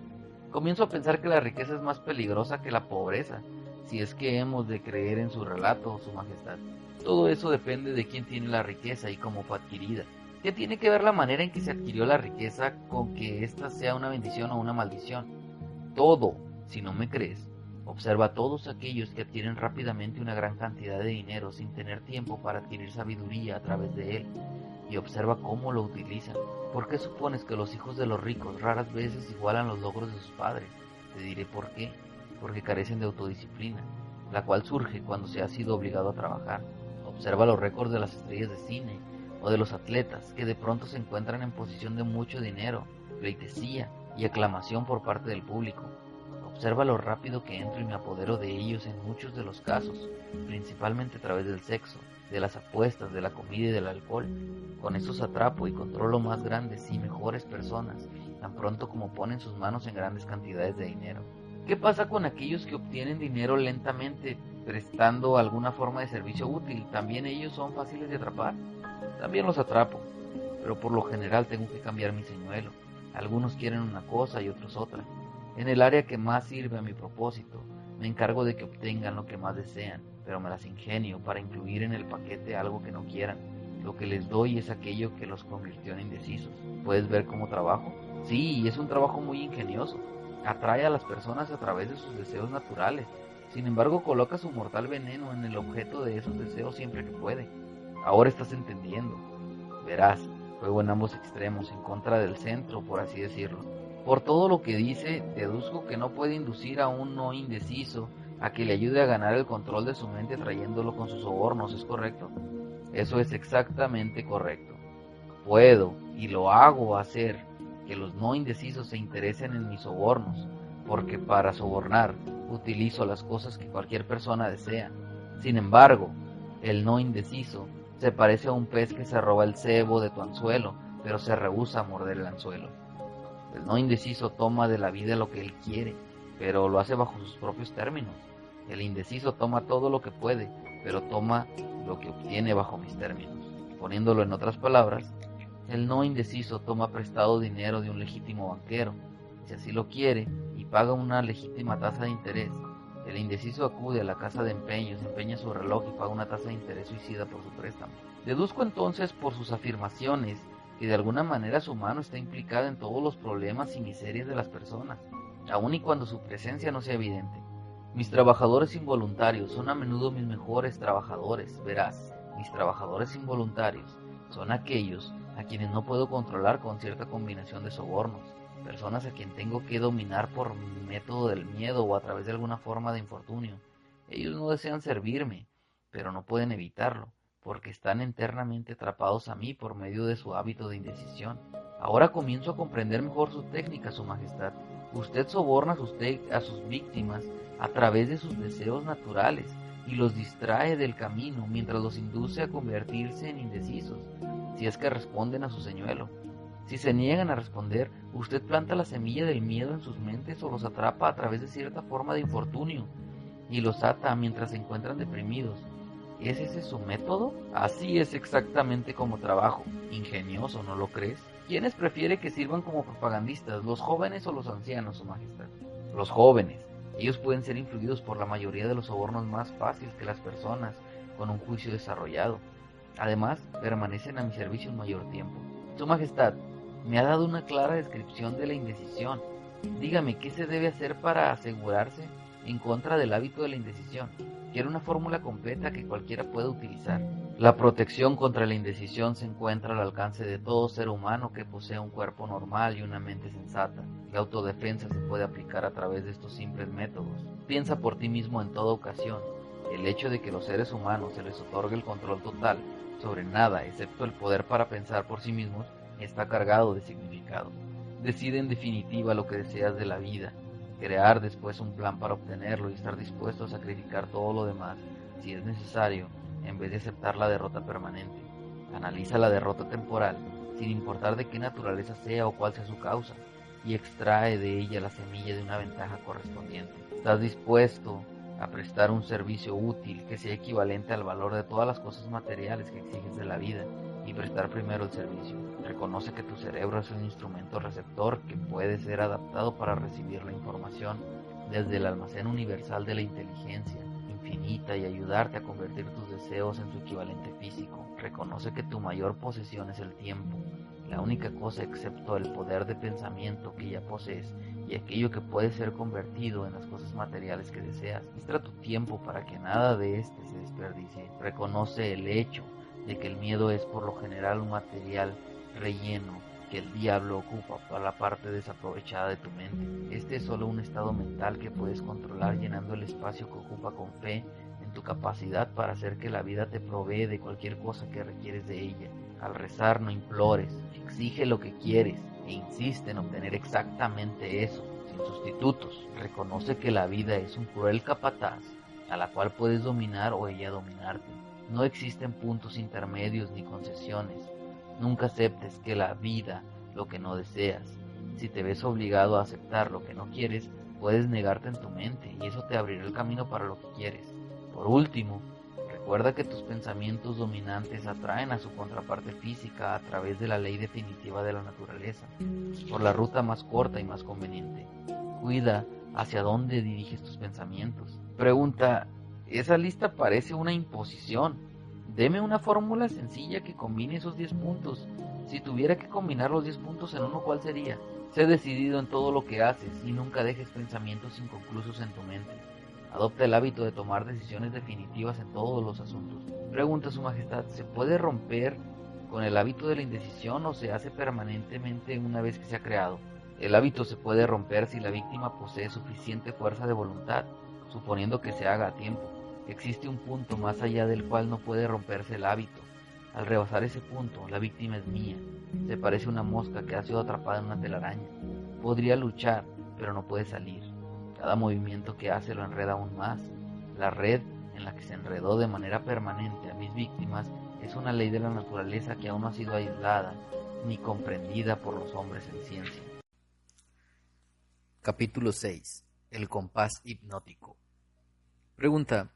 Comienzo a pensar que la riqueza es más peligrosa que la pobreza, si es que hemos de creer en su relato, Su Majestad. Todo eso depende de quién tiene la riqueza y cómo fue adquirida. ¿Qué tiene que ver la manera en que se adquirió la riqueza con que ésta sea una bendición o una maldición? Todo, si no me crees. Observa a todos aquellos que adquieren rápidamente una gran cantidad de dinero sin tener tiempo para adquirir sabiduría a través de él, y observa cómo lo utilizan. ¿Por qué supones que los hijos de los ricos raras veces igualan los logros de sus padres? Te diré por qué. Porque carecen de autodisciplina, la cual surge cuando se ha sido obligado a trabajar. Observa los récords de las estrellas de cine o de los atletas que de pronto se encuentran en posición de mucho dinero, pleitesía y aclamación por parte del público. Observa lo rápido que entro y me apodero de ellos en muchos de los casos, principalmente a través del sexo, de las apuestas, de la comida y del alcohol. Con estos atrapo y controlo más grandes y mejores personas, tan pronto como ponen sus manos en grandes cantidades de dinero. ¿Qué pasa con aquellos que obtienen dinero lentamente, prestando alguna forma de servicio útil? ¿También ellos son fáciles de atrapar? También los atrapo, pero por lo general tengo que cambiar mi señuelo. Algunos quieren una cosa y otros otra. En el área que más sirve a mi propósito, me encargo de que obtengan lo que más desean, pero me las ingenio para incluir en el paquete algo que no quieran. Lo que les doy es aquello que los convirtió en indecisos. ¿Puedes ver cómo trabajo? Sí, es un trabajo muy ingenioso. Atrae a las personas a través de sus deseos naturales. Sin embargo, coloca su mortal veneno en el objeto de esos deseos siempre que puede. Ahora estás entendiendo. Verás, juego en ambos extremos, en contra del centro, por así decirlo. Por todo lo que dice, deduzco que no puede inducir a un no indeciso a que le ayude a ganar el control de su mente trayéndolo con sus sobornos, ¿es correcto? Eso es exactamente correcto. Puedo, y lo hago hacer, que los no indecisos se interesen en mis sobornos, porque para sobornar utilizo las cosas que cualquier persona desea. Sin embargo, el no indeciso se parece a un pez que se roba el cebo de tu anzuelo, pero se rehúsa a morder el anzuelo. El no indeciso toma de la vida lo que él quiere, pero lo hace bajo sus propios términos. El indeciso toma todo lo que puede, pero toma lo que obtiene bajo mis términos. Poniéndolo en otras palabras, el no indeciso toma prestado dinero de un legítimo banquero, si así lo quiere, y paga una legítima tasa de interés. El indeciso acude a la casa de empeños, empeña su reloj y paga una tasa de interés suicida por su préstamo. Deduzco entonces por sus afirmaciones que de alguna manera su mano está implicada en todos los problemas y miserias de las personas, aun y cuando su presencia no sea evidente. Mis trabajadores involuntarios son a menudo mis mejores trabajadores, verás. Mis trabajadores involuntarios son aquellos a quienes no puedo controlar con cierta combinación de sobornos, personas a quien tengo que dominar por método del miedo o a través de alguna forma de infortunio. Ellos no desean servirme, pero no pueden evitarlo, porque están internamente atrapados a mí por medio de su hábito de indecisión. Ahora comienzo a comprender mejor su técnica, Su Majestad. Usted soborna a sus víctimas a través de sus deseos naturales y los distrae del camino mientras los induce a convertirse en indecisos, si es que responden a su señuelo. Si se niegan a responder, usted planta la semilla del miedo en sus mentes o los atrapa a través de cierta forma de infortunio y los ata mientras se encuentran deprimidos. ¿Es ese su método? Así es exactamente como trabajo. Ingenioso, ¿no lo crees? ¿Quiénes prefiere que sirvan como propagandistas, los jóvenes o los ancianos, Su Majestad? Los jóvenes. Ellos pueden ser influidos por la mayoría de los sobornos más fácil que las personas con un juicio desarrollado. Además, permanecen a mi servicio un mayor tiempo. Su Majestad, me ha dado una clara descripción de la indecisión. Dígame, ¿qué se debe hacer para asegurarse en contra del hábito de la indecisión? Quiero una fórmula completa que cualquiera pueda utilizar. La protección contra la indecisión se encuentra al alcance de todo ser humano que posea un cuerpo normal y una mente sensata. La autodefensa se puede aplicar a través de estos simples métodos. Piensa por ti mismo en toda ocasión. El hecho de que los seres humanos se les otorgue el control total sobre nada excepto el poder para pensar por sí mismos está cargado de significado. Decide en definitiva lo que deseas de la vida. Crear después un plan para obtenerlo y estar dispuesto a sacrificar todo lo demás, si es necesario, en vez de aceptar la derrota permanente. Analiza la derrota temporal, sin importar de qué naturaleza sea o cuál sea su causa, y extrae de ella la semilla de una ventaja correspondiente. ¿Estás dispuesto a prestar un servicio útil que sea equivalente al valor de todas las cosas materiales que exiges de la vida y prestar primero el servicio? Reconoce que tu cerebro es un instrumento receptor que puede ser adaptado para recibir la información desde el almacén universal de la inteligencia infinita y ayudarte a convertir tus deseos en su equivalente físico. Reconoce que tu mayor posesión es el tiempo, la única cosa excepto el poder de pensamiento que ya posees y aquello que puede ser convertido en las cosas materiales que deseas. Administra tu tiempo para que nada de este se desperdicie. Reconoce el hecho de que el miedo es por lo general un material relleno que el diablo ocupa para la parte desaprovechada de tu mente. Este es solo un estado mental que puedes controlar llenando el espacio que ocupa con fe en tu capacidad para hacer que la vida te provee de cualquier cosa que requieres de ella. Al rezar no implores, exige lo que quieres e insiste en obtener exactamente eso, sin sustitutos. Reconoce que la vida es un cruel capataz a la cual puedes dominar o ella dominarte. No existen puntos intermedios ni concesiones. Nunca aceptes que la vida lo que no deseas. Si te ves obligado a aceptar lo que no quieres, puedes negarte en tu mente y eso te abrirá el camino para lo que quieres. Por último, recuerda que tus pensamientos dominantes atraen a su contraparte física a través de la ley definitiva de la naturaleza, por la ruta más corta y más conveniente. Cuida hacia dónde diriges tus pensamientos. Pregunta, esa lista parece una imposición. Deme una fórmula sencilla que combine esos 10 puntos. Si tuviera que combinar los 10 puntos en uno, ¿cuál sería? Sé decidido en todo lo que haces y nunca dejes pensamientos inconclusos en tu mente. Adopta el hábito de tomar decisiones definitivas en todos los asuntos. Pregunta Su Majestad, ¿se puede romper con el hábito de la indecisión o se hace permanentemente una vez que se ha creado? El hábito se puede romper si la víctima posee suficiente fuerza de voluntad, suponiendo que se haga a tiempo. Existe un punto más allá del cual no puede romperse el hábito. Al rebasar ese punto, la víctima es mía. Se parece a una mosca que ha sido atrapada en una telaraña. Podría luchar, pero no puede salir. Cada movimiento que hace lo enreda aún más. La red en la que se enredó de manera permanente a mis víctimas es una ley de la naturaleza que aún no ha sido aislada ni comprendida por los hombres en ciencia. Capítulo 6. El compás hipnótico. Pregunta: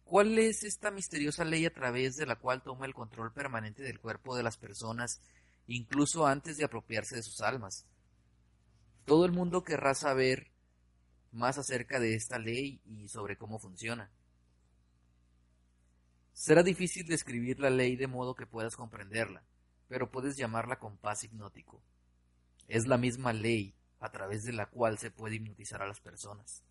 ¿cuál es esta misteriosa ley a través de la cual toma el control permanente del cuerpo de las personas, incluso antes de apropiarse de sus almas? Todo el mundo querrá saber más acerca de esta ley y sobre cómo funciona. Será difícil describir la ley de modo que puedas comprenderla, pero puedes llamarla compás hipnótico. Es la misma ley a través de la cual se puede hipnotizar a las personas.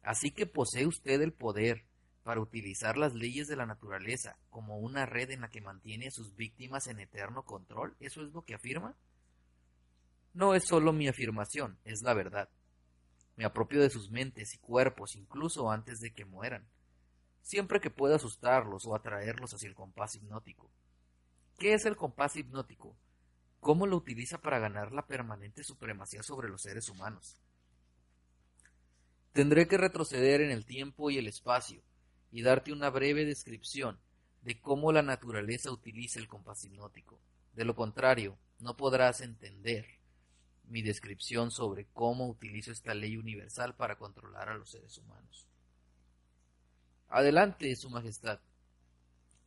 Así que posee usted el poder para utilizar las leyes de la naturaleza como una red en la que mantiene a sus víctimas en eterno control. ¿Eso es lo que afirma? No es solo mi afirmación, es la verdad. Me apropio de sus mentes y cuerpos incluso antes de que mueran, siempre que pueda asustarlos o atraerlos hacia el compás hipnótico. ¿Qué es el compás hipnótico? ¿Cómo lo utiliza para ganar la permanente supremacía sobre los seres humanos? Tendré que retroceder en el tiempo y el espacio y darte una breve descripción de cómo la naturaleza utiliza el compás hipnótico. De lo contrario, no podrás entender mi descripción sobre cómo utilizo esta ley universal para controlar a los seres humanos. Adelante, Su Majestad,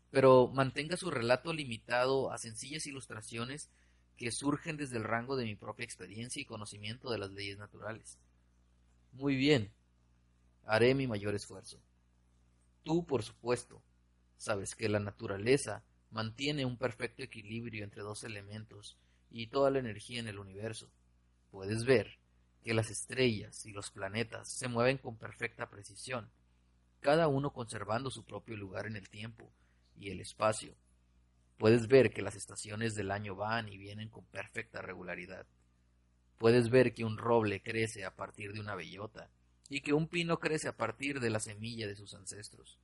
pero mantenga su relato limitado a sencillas ilustraciones que surgen desde el rango de mi propia experiencia y conocimiento de las leyes naturales. Muy bien, haré mi mayor esfuerzo. Tú, por supuesto, sabes que la naturaleza mantiene un perfecto equilibrio entre dos elementos y toda la energía en el universo. Puedes ver que las estrellas y los planetas se mueven con perfecta precisión, cada uno conservando su propio lugar en el tiempo y el espacio. Puedes ver que las estaciones del año van y vienen con perfecta regularidad. Puedes ver que un roble crece a partir de una bellota y que un pino crece a partir de la semilla de sus ancestros.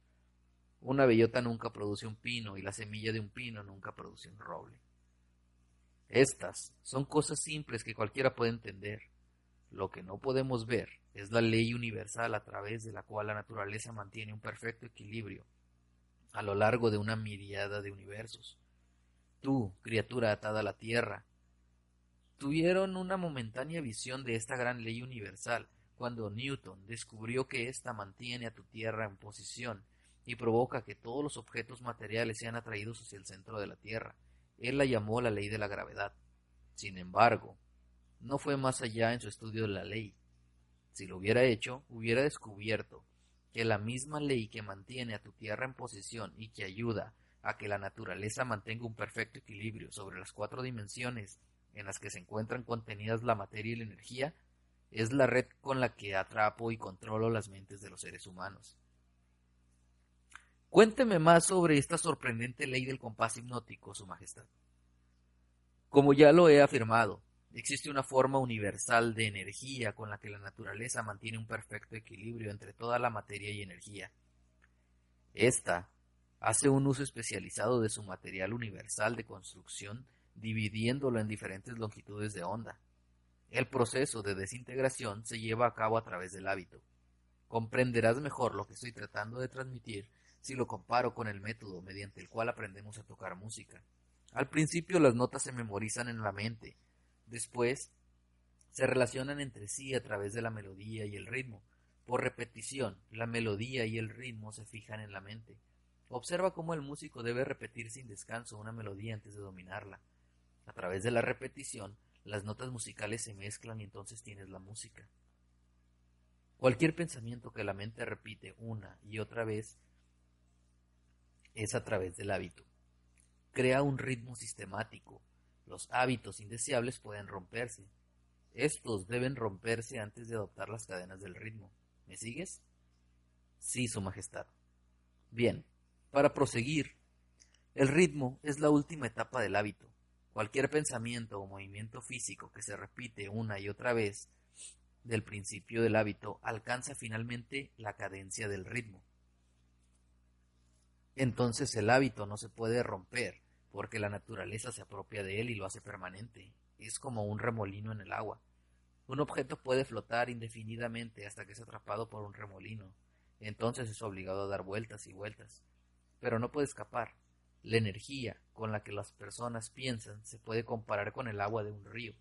Una bellota nunca produce un pino y la semilla de un pino nunca produce un roble. Estas son cosas simples que cualquiera puede entender. Lo que no podemos ver es la ley universal a través de la cual la naturaleza mantiene un perfecto equilibrio a lo largo de una miríada de universos. Tú, criatura atada a la tierra, tuvieron una momentánea visión de esta gran ley universal cuando Newton descubrió que ésta mantiene a tu tierra en posición y provoca que todos los objetos materiales sean atraídos hacia el centro de la tierra. Él la llamó la ley de la gravedad. Sin embargo, no fue más allá en su estudio de la ley. Si lo hubiera hecho, hubiera descubierto que la misma ley que mantiene a tu tierra en posición y que ayuda a que la naturaleza mantenga un perfecto equilibrio sobre las 4 dimensiones en las que se encuentran contenidas la materia y la energía, Es la red con la que atrapo y controlo las mentes de los seres humanos. Cuénteme más sobre esta sorprendente ley del compás hipnótico, Su Majestad. Como ya lo he afirmado, existe una forma universal de energía con la que la naturaleza mantiene un perfecto equilibrio entre toda la materia y energía. Esta hace un uso especializado de su material universal de construcción, dividiéndolo en diferentes longitudes de onda. El proceso de desintegración se lleva a cabo a través del hábito. Comprenderás mejor lo que estoy tratando de transmitir si lo comparo con el método mediante el cual aprendemos a tocar música. Al principio las notas se memorizan en la mente, después se relacionan entre sí a través de la melodía y el ritmo. Por repetición, la melodía y el ritmo se fijan en la mente. Observa cómo el músico debe repetir sin descanso una melodía antes de dominarla. A través de la repetición, las notas musicales se mezclan y entonces tienes la música. Cualquier pensamiento que la mente repite una y otra vez es a través del hábito. Crea un ritmo sistemático. Los hábitos indeseables pueden romperse. Estos deben romperse antes de adoptar las cadenas del ritmo. ¿Me sigues? Sí, Su Majestad. Bien, para proseguir, el ritmo es la última etapa del hábito. Cualquier pensamiento o movimiento físico que se repite una y otra vez del principio del hábito alcanza finalmente la cadencia del ritmo. Entonces el hábito no se puede romper porque la naturaleza se apropia de él y lo hace permanente. Es como un remolino en el agua. Un objeto puede flotar indefinidamente hasta que es atrapado por un remolino. Entonces es obligado a dar vueltas y vueltas. Pero no puede escapar. La energía con la que las personas piensan se puede comparar con el agua de un río.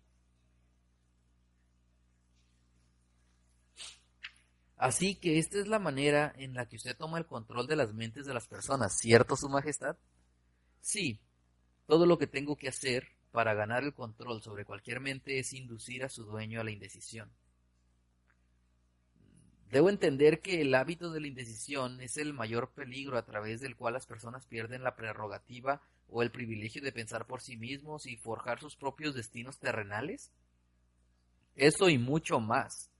Así que esta es la manera en la que usted toma el control de las mentes de las personas, ¿cierto, Su Majestad? Sí, todo lo que tengo que hacer para ganar el control sobre cualquier mente es inducir a su dueño a la indecisión. Debo entender que el hábito de la indecisión es el mayor peligro a través del cual las personas pierden la prerrogativa o el privilegio de pensar por sí mismos y forjar sus propios destinos terrenales. Eso y mucho más.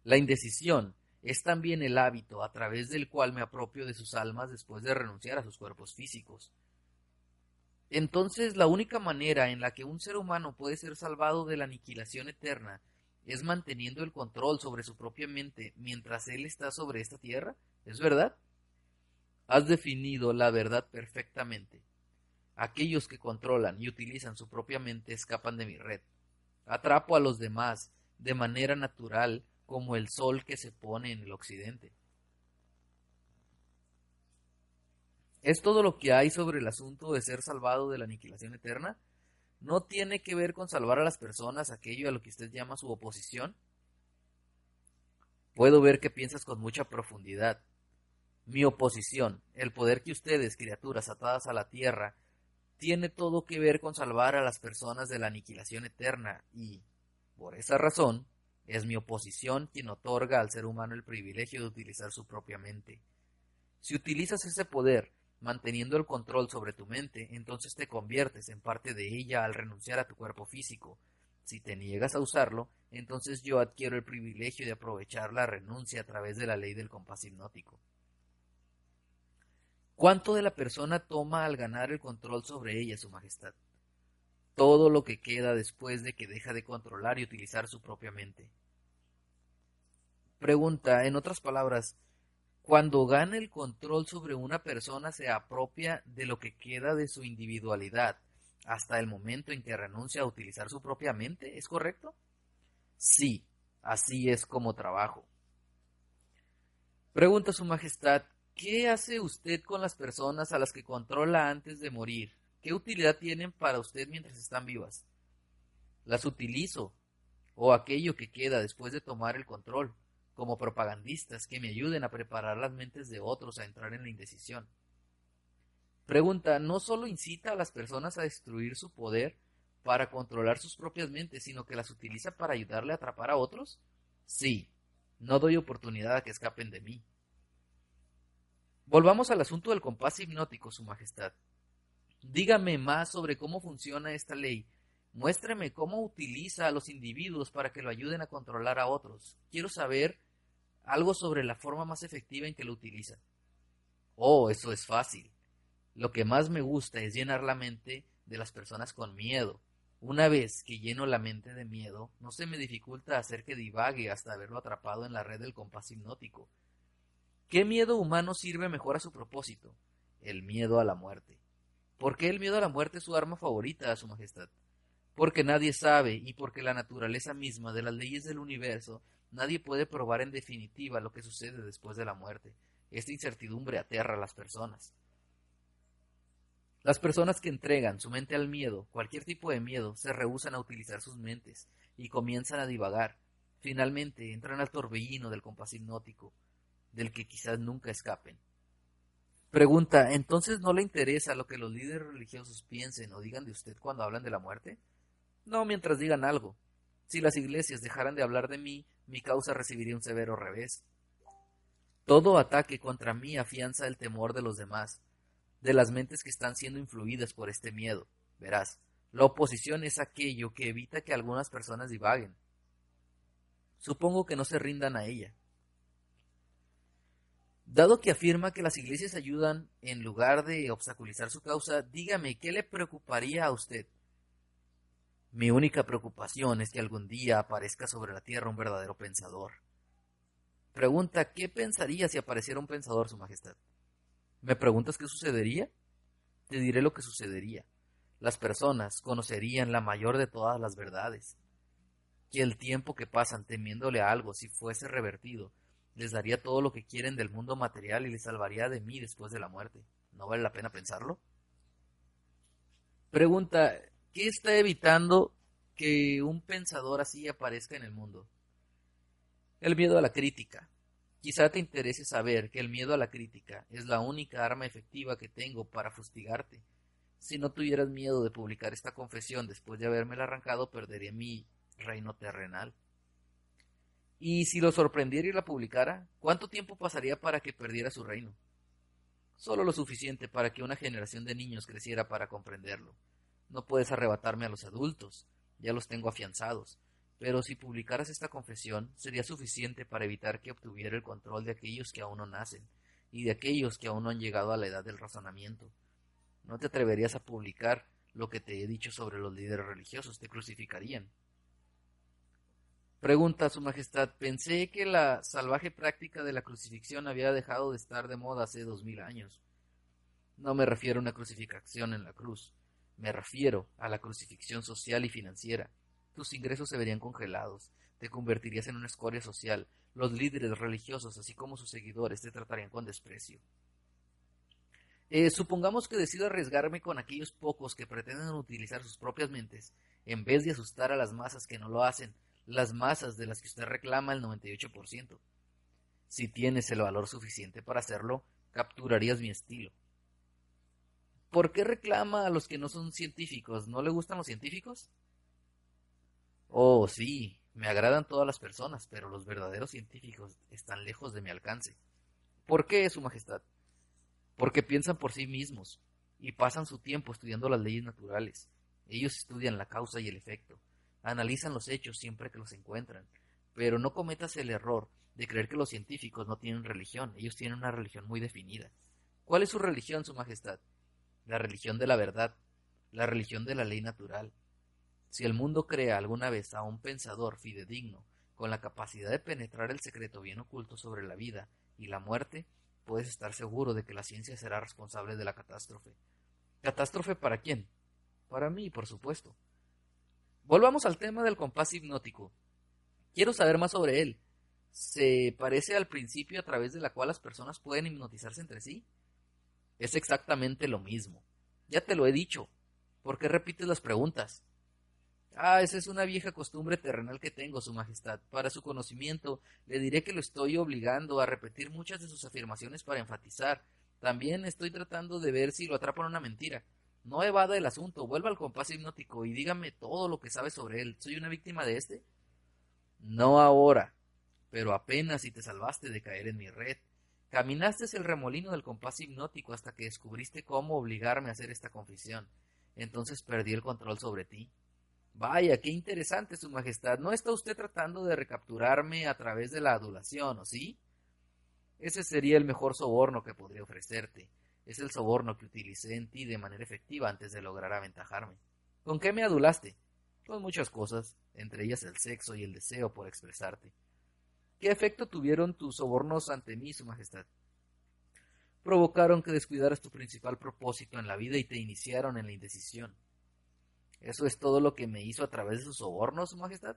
La indecisión es también el hábito a través del cual me apropio de sus almas después de renunciar a sus cuerpos físicos. Entonces, la única manera en la que un ser humano puede ser salvado de la aniquilación eterna es manteniendo el control sobre su propia mente mientras él está sobre esta tierra, ¿es verdad? Has definido la verdad perfectamente. Aquellos que controlan y utilizan su propia mente escapan de mi red. Atrapo a los demás de manera natural como el sol que se pone en el occidente. ¿Es todo lo que hay sobre el asunto de ser salvado de la aniquilación eterna? ¿No tiene que ver con salvar a las personas aquello a lo que usted llama su oposición? Puedo ver que piensas con mucha profundidad. Mi oposición, el poder que ustedes, criaturas atadas a la tierra, tiene todo que ver con salvar a las personas de la aniquilación eterna y, por esa razón, es mi oposición quien otorga al ser humano el privilegio de utilizar su propia mente. Si utilizas ese poder manteniendo el control sobre tu mente, entonces te conviertes en parte de ella al renunciar a tu cuerpo físico. Si te niegas a usarlo, entonces yo adquiero el privilegio de aprovechar la renuncia a través de la ley del compás hipnótico. ¿Cuánto de la persona toma al ganar el control sobre ella, Su Majestad? Todo lo que queda después de que deja de controlar y utilizar su propia mente. Pregunta, en otras palabras, cuando gana el control sobre una persona se apropia de lo que queda de su individualidad hasta el momento en que renuncia a utilizar su propia mente, ¿es correcto? Sí, así es como trabajo. Pregunta, Su Majestad, ¿qué hace usted con las personas a las que controla antes de morir? ¿Qué utilidad tienen para usted mientras están vivas? Las utilizo, o aquello que queda después de tomar el control, como propagandistas que me ayuden a preparar las mentes de otros a entrar en la indecisión. Pregunta, ¿no solo incita a las personas a destruir su poder para controlar sus propias mentes, sino que las utiliza para ayudarle a atrapar a otros? Sí, no doy oportunidad a que escapen de mí. Volvamos al asunto del compás hipnótico, Su Majestad. Dígame más sobre cómo funciona esta ley Muéstreme cómo utiliza a los individuos para que lo ayuden a controlar a otros. Quiero saber algo sobre la forma más efectiva en que lo utiliza. Oh, eso es fácil. Lo que más me gusta es llenar la mente de las personas con miedo. Una vez que lleno la mente de miedo, no se me dificulta hacer que divague hasta haberlo atrapado en la red del compás hipnótico. ¿Qué miedo humano sirve mejor a su propósito? El miedo a la muerte. ¿Por qué el miedo a la muerte es su arma favorita, Su Majestad? Porque nadie sabe y porque la naturaleza misma de las leyes del universo, nadie puede probar en definitiva lo que sucede después de la muerte. Esta incertidumbre aterra a las personas. Las personas que entregan su mente al miedo, cualquier tipo de miedo, se rehúsan a utilizar sus mentes y comienzan a divagar. Finalmente entran al torbellino del compás hipnótico, del que quizás nunca escapen. Pregunta, ¿entonces no le interesa lo que los líderes religiosos piensen o digan de usted cuando hablan de la muerte? No mientras digan algo. Si las iglesias dejaran de hablar de mí, mi causa recibiría un severo revés. Todo ataque contra mí afianza el temor de los demás, de las mentes que están siendo influidas por este miedo. Verás, la oposición es aquello que evita que algunas personas divaguen. Supongo que no se rindan a ella. Dado que afirma que las iglesias ayudan en lugar de obstaculizar su causa, dígame, ¿qué le preocuparía a usted? Mi única preocupación es que algún día aparezca sobre la tierra un verdadero pensador. Pregunta, ¿qué pensaría si apareciera un pensador, Su Majestad? ¿Me preguntas qué sucedería? Te diré lo que sucedería. Las personas conocerían la mayor de todas las verdades. Que el tiempo que pasan temiéndole a algo, si fuese revertido, les daría todo lo que quieren del mundo material y les salvaría de mí después de la muerte. ¿No vale la pena pensarlo? Pregunta, ¿qué está evitando que un pensador así aparezca en el mundo? El miedo a la crítica. Quizá te interese saber que el miedo a la crítica es la única arma efectiva que tengo para fustigarte. Si no tuvieras miedo de publicar esta confesión después de habérmela arrancado, perdería mi reino terrenal. Y si lo sorprendiera y la publicara, ¿cuánto tiempo pasaría para que perdiera su reino? Solo lo suficiente para que una generación de niños creciera para comprenderlo. No puedes arrebatarme a los adultos, ya los tengo afianzados, pero si publicaras esta confesión sería suficiente para evitar que obtuviera el control de aquellos que aún no nacen y de aquellos que aún no han llegado a la edad del razonamiento. No te atreverías a publicar lo que te he dicho sobre los líderes religiosos, te crucificarían. Pregunta, Su Majestad, pensé que la salvaje práctica de la crucifixión había dejado de estar de moda hace 2000 años. No me refiero a una crucifixión en la cruz, me refiero a la crucifixión social y financiera. Tus ingresos se verían congelados, te convertirías en una escoria social, los líderes religiosos, así como sus seguidores, te tratarían con desprecio. Supongamos que decido arriesgarme con aquellos pocos que pretenden utilizar sus propias mentes, en vez de asustar a las masas que no lo hacen, las masas de las que usted reclama el 98%. Si tienes el valor suficiente para hacerlo, capturarías mi estilo. ¿Por qué reclama a los que no son científicos? ¿No le gustan los científicos? Oh, sí, me agradan todas las personas, pero los verdaderos científicos están lejos de mi alcance. ¿Por qué, Su Majestad? Porque piensan por sí mismos y pasan su tiempo estudiando las leyes naturales. Ellos estudian la causa y el efecto, analizan los hechos siempre que los encuentran, pero no cometas el error de creer que los científicos no tienen religión. Ellos tienen una religión muy definida. ¿Cuál es su religión, Su Majestad? La religión de la verdad, la religión de la ley natural. Si el mundo crea alguna vez a un pensador fidedigno con la capacidad de penetrar el secreto bien oculto sobre la vida y la muerte, puedes estar seguro de que la ciencia será responsable de la catástrofe. ¿Catástrofe para quién? Para mí, por supuesto. Volvamos al tema del compás hipnótico. Quiero saber más sobre él. ¿Se parece al principio a través de la cual las personas pueden hipnotizarse entre sí? Es exactamente lo mismo. Ya te lo he dicho. ¿Por qué repites las preguntas? Esa es una vieja costumbre terrenal que tengo, Su Majestad. Para su conocimiento, le diré que lo estoy obligando a repetir muchas de sus afirmaciones para enfatizar. También estoy tratando de ver si lo atrapa en una mentira. No evada el asunto, vuelva al compás hipnótico y dígame todo lo que sabe sobre él. ¿Soy una víctima de este? No ahora, pero apenas si te salvaste de caer en mi red. Caminaste el remolino del compás hipnótico hasta que descubriste cómo obligarme a hacer esta confesión. Entonces perdí el control sobre ti. Vaya, qué interesante, Su Majestad. ¿No está usted tratando de recapturarme a través de la adulación, o sí? Ese sería el mejor soborno que podría ofrecerte. Es el soborno que utilicé en ti de manera efectiva antes de lograr aventajarme. ¿Con qué me adulaste? Con muchas cosas, entre ellas el sexo y el deseo por expresarte. ¿Qué efecto tuvieron tus sobornos ante mí, Su Majestad? Provocaron que descuidaras tu principal propósito en la vida y te iniciaron en la indecisión. ¿Eso es todo lo que me hizo a través de sus sobornos, Su Majestad?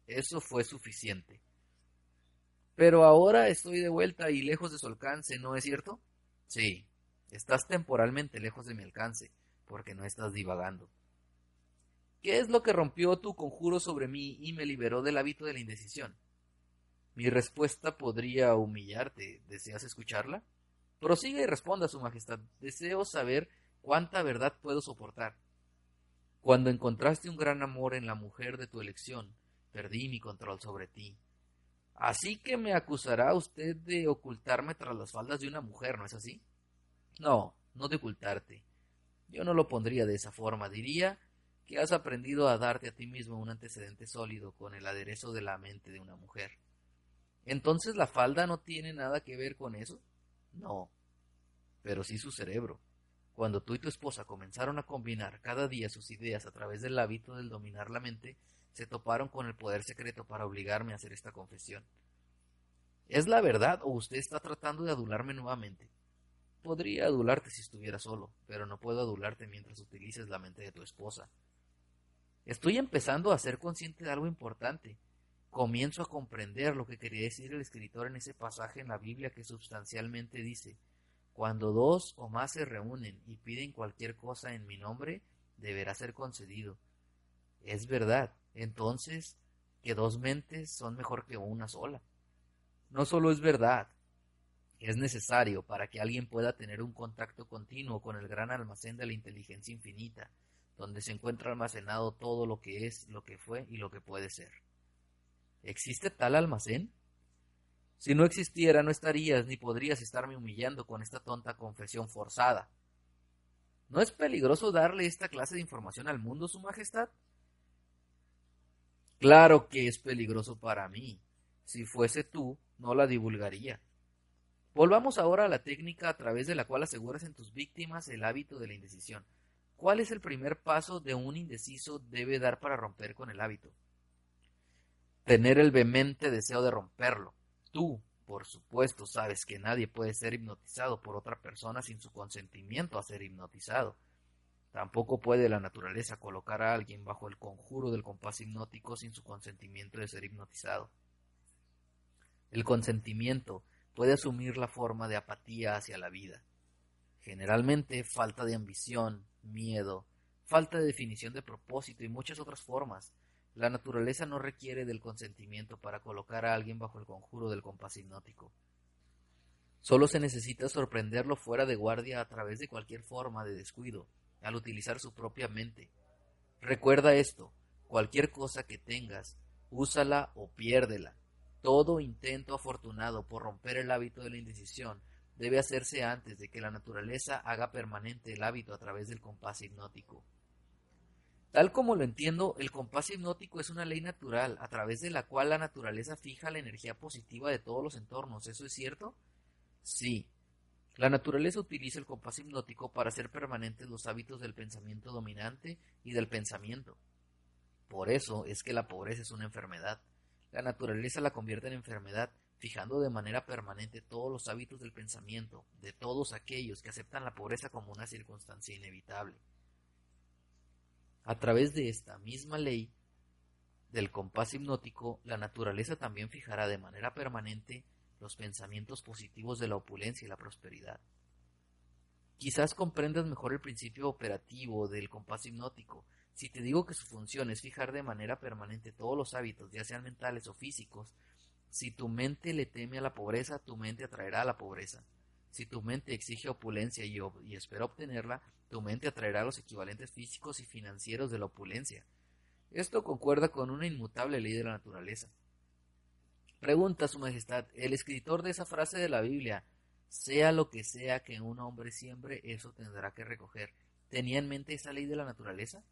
Eso fue suficiente. Pero ahora estoy de vuelta y lejos de su alcance, ¿no es cierto? Sí, estás temporalmente lejos de mi alcance, porque no estás divagando. ¿Qué es lo que rompió tu conjuro sobre mí y me liberó del hábito de la indecisión? Mi respuesta podría humillarte. ¿Deseas escucharla? Prosiga y responda, Su Majestad. Deseo saber cuánta verdad puedo soportar. Cuando encontraste un gran amor en la mujer de tu elección, perdí mi control sobre ti. Así que me acusará usted de ocultarme tras las faldas de una mujer, ¿no es así? No, no de ocultarte. Yo no lo pondría de esa forma. Diría que has aprendido a darte a ti mismo un antecedente sólido con el aderezo de la mente de una mujer. ¿Entonces la falda no tiene nada que ver con eso? No, pero sí su cerebro. Cuando tú y tu esposa comenzaron a combinar cada día sus ideas a través del hábito del dominar la mente, se toparon con el poder secreto para obligarme a hacer esta confesión. ¿Es la verdad o usted está tratando de adularme nuevamente? Podría adularte si estuviera solo, pero no puedo adularte mientras utilices la mente de tu esposa. Estoy empezando a ser consciente de algo importante. Comienzo a comprender lo que quería decir el escritor en ese pasaje en la Biblia que sustancialmente dice: cuando dos o más se reúnen y piden cualquier cosa en mi nombre, deberá ser concedido. Es verdad, entonces, que dos mentes son mejor que una sola. No solo es verdad, es necesario para que alguien pueda tener un contacto continuo con el gran almacén de la inteligencia infinita, donde se encuentra almacenado todo lo que es, lo que fue y lo que puede ser. ¿Existe tal almacén? Si no existiera, no estarías ni podrías estarme humillando con esta tonta confesión forzada. ¿No es peligroso darle esta clase de información al mundo, Su Majestad? Claro que es peligroso para mí. Si fuese tú, no la divulgaría. Volvamos ahora a la técnica a través de la cual aseguras en tus víctimas el hábito de la indecisión. ¿Cuál es el primer paso de un indeciso debe dar para romper con el hábito? Tener el vehemente deseo de romperlo. Tú, por supuesto, sabes que nadie puede ser hipnotizado por otra persona sin su consentimiento a ser hipnotizado. Tampoco puede la naturaleza colocar a alguien bajo el conjuro del compás hipnótico sin su consentimiento de ser hipnotizado. El consentimiento puede asumir la forma de apatía hacia la vida. Generalmente falta de ambición, miedo, falta de definición de propósito y muchas otras formas. La naturaleza no requiere del consentimiento para colocar a alguien bajo el conjuro del compás hipnótico. Solo se necesita sorprenderlo fuera de guardia a través de cualquier forma de descuido, al utilizar su propia mente. Recuerda esto: cualquier cosa que tengas, úsala o piérdela. Todo intento afortunado por romper el hábito de la indecisión debe hacerse antes de que la naturaleza haga permanente el hábito a través del compás hipnótico. Tal como lo entiendo, el compás hipnótico es una ley natural a través de la cual la naturaleza fija la energía positiva de todos los entornos. ¿Eso es cierto? Sí. La naturaleza utiliza el compás hipnótico para hacer permanentes los hábitos del pensamiento dominante y del pensamiento. Por eso es que la pobreza es una enfermedad. La naturaleza la convierte en enfermedad, fijando de manera permanente todos los hábitos del pensamiento de todos aquellos que aceptan la pobreza como una circunstancia inevitable. A través de esta misma ley del compás hipnótico, la naturaleza también fijará de manera permanente los pensamientos positivos de la opulencia y la prosperidad. Quizás comprendas mejor el principio operativo del compás hipnótico si te digo que su función es fijar de manera permanente todos los hábitos, ya sean mentales o físicos. Si tu mente le teme a la pobreza, tu mente atraerá a la pobreza. Si tu mente exige opulencia y espera obtenerla, tu mente atraerá los equivalentes físicos y financieros de la opulencia. Esto concuerda con una inmutable ley de la naturaleza. Pregunta, Su Majestad, el escritor de esa frase de la Biblia: sea lo que sea que un hombre siembre, eso tendrá que recoger, ¿tenía en mente esa ley de la naturaleza?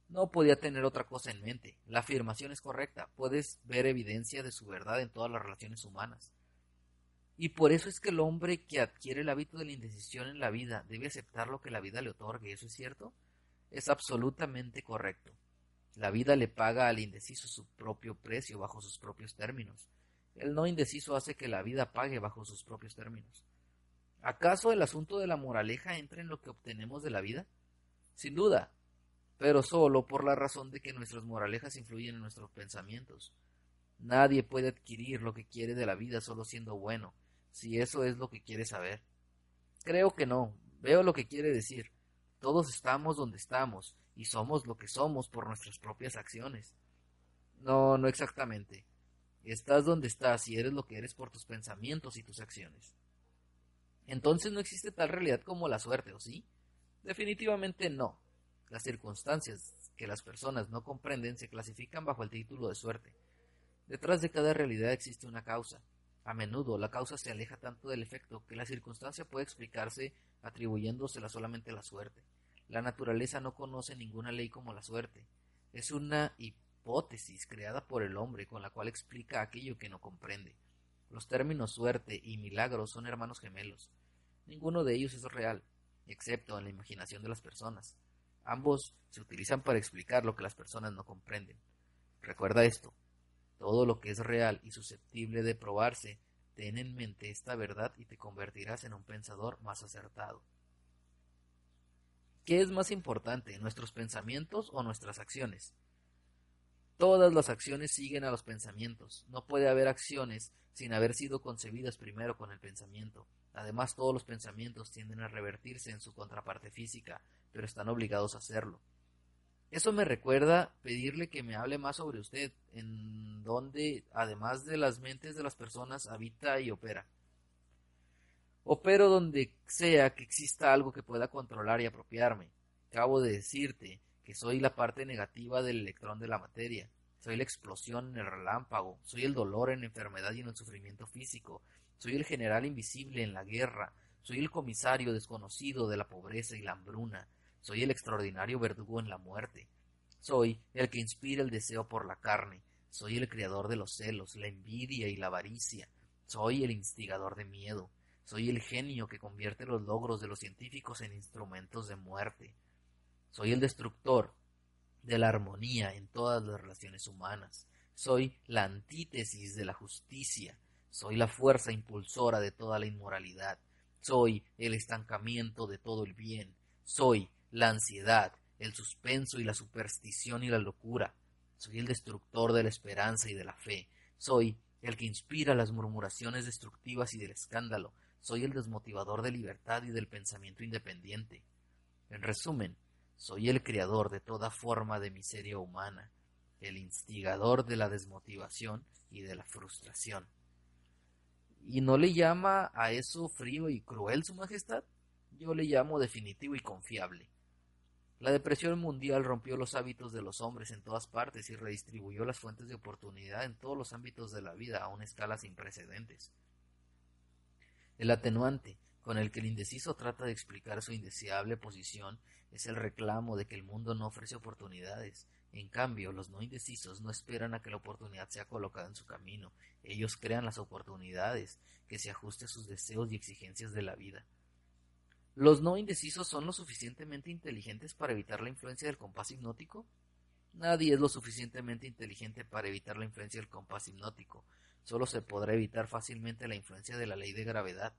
No podía tener otra cosa en mente. La afirmación es correcta. Puedes ver evidencia de su verdad en todas las relaciones humanas. Y por eso es que el hombre que adquiere el hábito de la indecisión en la vida debe aceptar lo que la vida le otorgue. ¿Eso es cierto? Es absolutamente correcto. La vida le paga al indeciso su propio precio bajo sus propios términos. El no indeciso hace que la vida pague bajo sus propios términos. ¿Acaso el asunto de la moraleja entra en lo que obtenemos de la vida? Sin duda, pero solo por la razón de que nuestras moralejas influyen en nuestros pensamientos. Nadie puede adquirir lo que quiere de la vida solo siendo bueno, si eso es lo que quiere saber. Creo que no, veo lo que quiere decir. Todos estamos donde estamos, y somos lo que somos por nuestras propias acciones. No, no exactamente. Estás donde estás y eres lo que eres por tus pensamientos y tus acciones. Entonces no existe tal realidad como la suerte, ¿o sí? Definitivamente no. Las circunstancias que las personas no comprenden se clasifican bajo el título de suerte. Detrás de cada realidad existe una causa. A menudo la causa se aleja tanto del efecto que la circunstancia puede explicarse atribuyéndosela solamente a la suerte. La naturaleza no conoce ninguna ley como la suerte. Es una hipótesis creada por el hombre con la cual explica aquello que no comprende. Los términos suerte y milagro son hermanos gemelos. Ninguno de ellos es real, excepto en la imaginación de las personas. Ambos se utilizan para explicar lo que las personas no comprenden. Recuerda esto. Todo lo que es real y susceptible de probarse, ten en mente esta verdad y te convertirás en un pensador más acertado. ¿Qué es más importante, nuestros pensamientos o nuestras acciones? Todas las acciones siguen a los pensamientos. No puede haber acciones sin haber sido concebidas primero con el pensamiento. Además, todos los pensamientos tienden a revertirse en su contraparte física, pero están obligados a hacerlo. Eso me recuerda pedirle que me hable más sobre usted, en donde, además de las mentes de las personas, habita y opera. Opero donde sea que exista algo que pueda controlar y apropiarme. Acabo de decirte que soy la parte negativa del electrón de la materia. Soy la explosión en el relámpago. Soy el dolor en la enfermedad y en el sufrimiento físico. Soy el general invisible en la guerra. Soy el comisario desconocido de la pobreza y la hambruna. Soy el extraordinario verdugo en la muerte. Soy el que inspira el deseo por la carne. Soy el creador de los celos, la envidia y la avaricia. Soy el instigador de miedo. Soy el genio que convierte los logros de los científicos en instrumentos de muerte. Soy el destructor de la armonía en todas las relaciones humanas. Soy la antítesis de la justicia. Soy la fuerza impulsora de toda la inmoralidad. Soy el estancamiento de todo el bien. Soy la ansiedad, el suspenso y la superstición y la locura. Soy el destructor de la esperanza y de la fe. Soy el que inspira las murmuraciones destructivas y del escándalo. Soy el desmotivador de libertad y del pensamiento independiente. En resumen, soy el creador de toda forma de miseria humana, el instigador de la desmotivación y de la frustración. ¿Y no le llama a eso frío y cruel, Su Majestad? Yo le llamo definitivo y confiable. La depresión mundial rompió los hábitos de los hombres en todas partes y redistribuyó las fuentes de oportunidad en todos los ámbitos de la vida a una escala sin precedentes. El atenuante con el que el indeciso trata de explicar su indeseable posición es el reclamo de que el mundo no ofrece oportunidades. En cambio, los no indecisos no esperan a que la oportunidad sea colocada en su camino. Ellos crean las oportunidades que se ajusten a sus deseos y exigencias de la vida. ¿Los no indecisos son lo suficientemente inteligentes para evitar la influencia del compás hipnótico? Nadie es lo suficientemente inteligente para evitar la influencia del compás hipnótico. Solo se podrá evitar fácilmente la influencia de la ley de gravedad.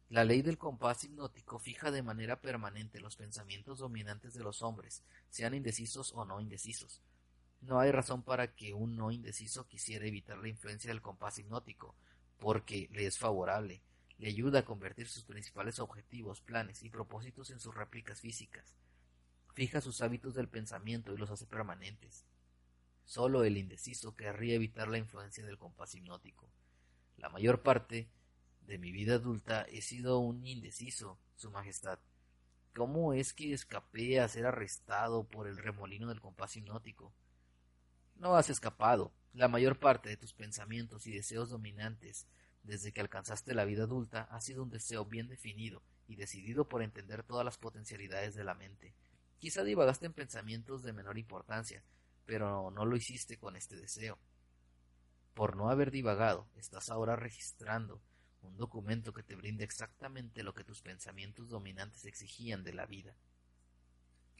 La ley del compás hipnótico fija de manera permanente los pensamientos dominantes de los hombres, sean indecisos o no indecisos. No hay razón para que un no indeciso quisiera evitar la influencia del compás hipnótico, porque le es favorable. Le ayuda a convertir sus principales objetivos, planes y propósitos en sus réplicas físicas. Fija sus hábitos del pensamiento y los hace permanentes. Solo el indeciso querría evitar la influencia del compás hipnótico. La mayor parte de mi vida adulta he sido un indeciso, Su Majestad. ¿Cómo es que escapé a ser arrestado por el remolino del compás hipnótico? No has escapado. La mayor parte de tus pensamientos y deseos dominantes desde que alcanzaste la vida adulta ha sido un deseo bien definido y decidido por entender todas las potencialidades de la mente. Quizá divagaste en pensamientos de menor importancia, pero no lo hiciste con este deseo. Por no haber divagado, estás ahora registrando un documento que te brinda exactamente lo que tus pensamientos dominantes exigían de la vida.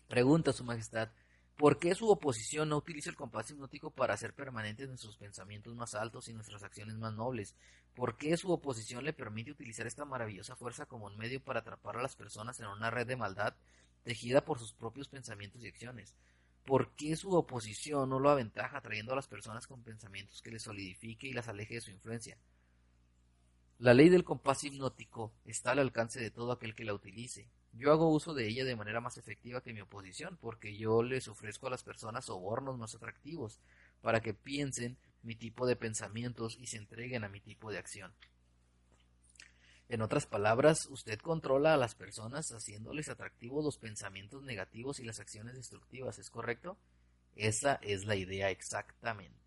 Pregunta, Su Majestad, ¿por qué su oposición no utiliza el compás hipnótico para hacer permanentes nuestros pensamientos más altos y nuestras acciones más nobles? ¿Por qué su oposición le permite utilizar esta maravillosa fuerza como un medio para atrapar a las personas en una red de maldad tejida por sus propios pensamientos y acciones? ¿Por qué su oposición no lo aventaja trayendo a las personas con pensamientos que les solidifique y las aleje de su influencia? La ley del compás hipnótico está al alcance de todo aquel que la utilice. Yo hago uso de ella de manera más efectiva que mi oposición, porque yo les ofrezco a las personas sobornos más atractivos para que piensen mi tipo de pensamientos y se entreguen a mi tipo de acción. En otras palabras, usted controla a las personas haciéndoles atractivos los pensamientos negativos y las acciones destructivas, ¿es correcto? Esa es la idea exactamente.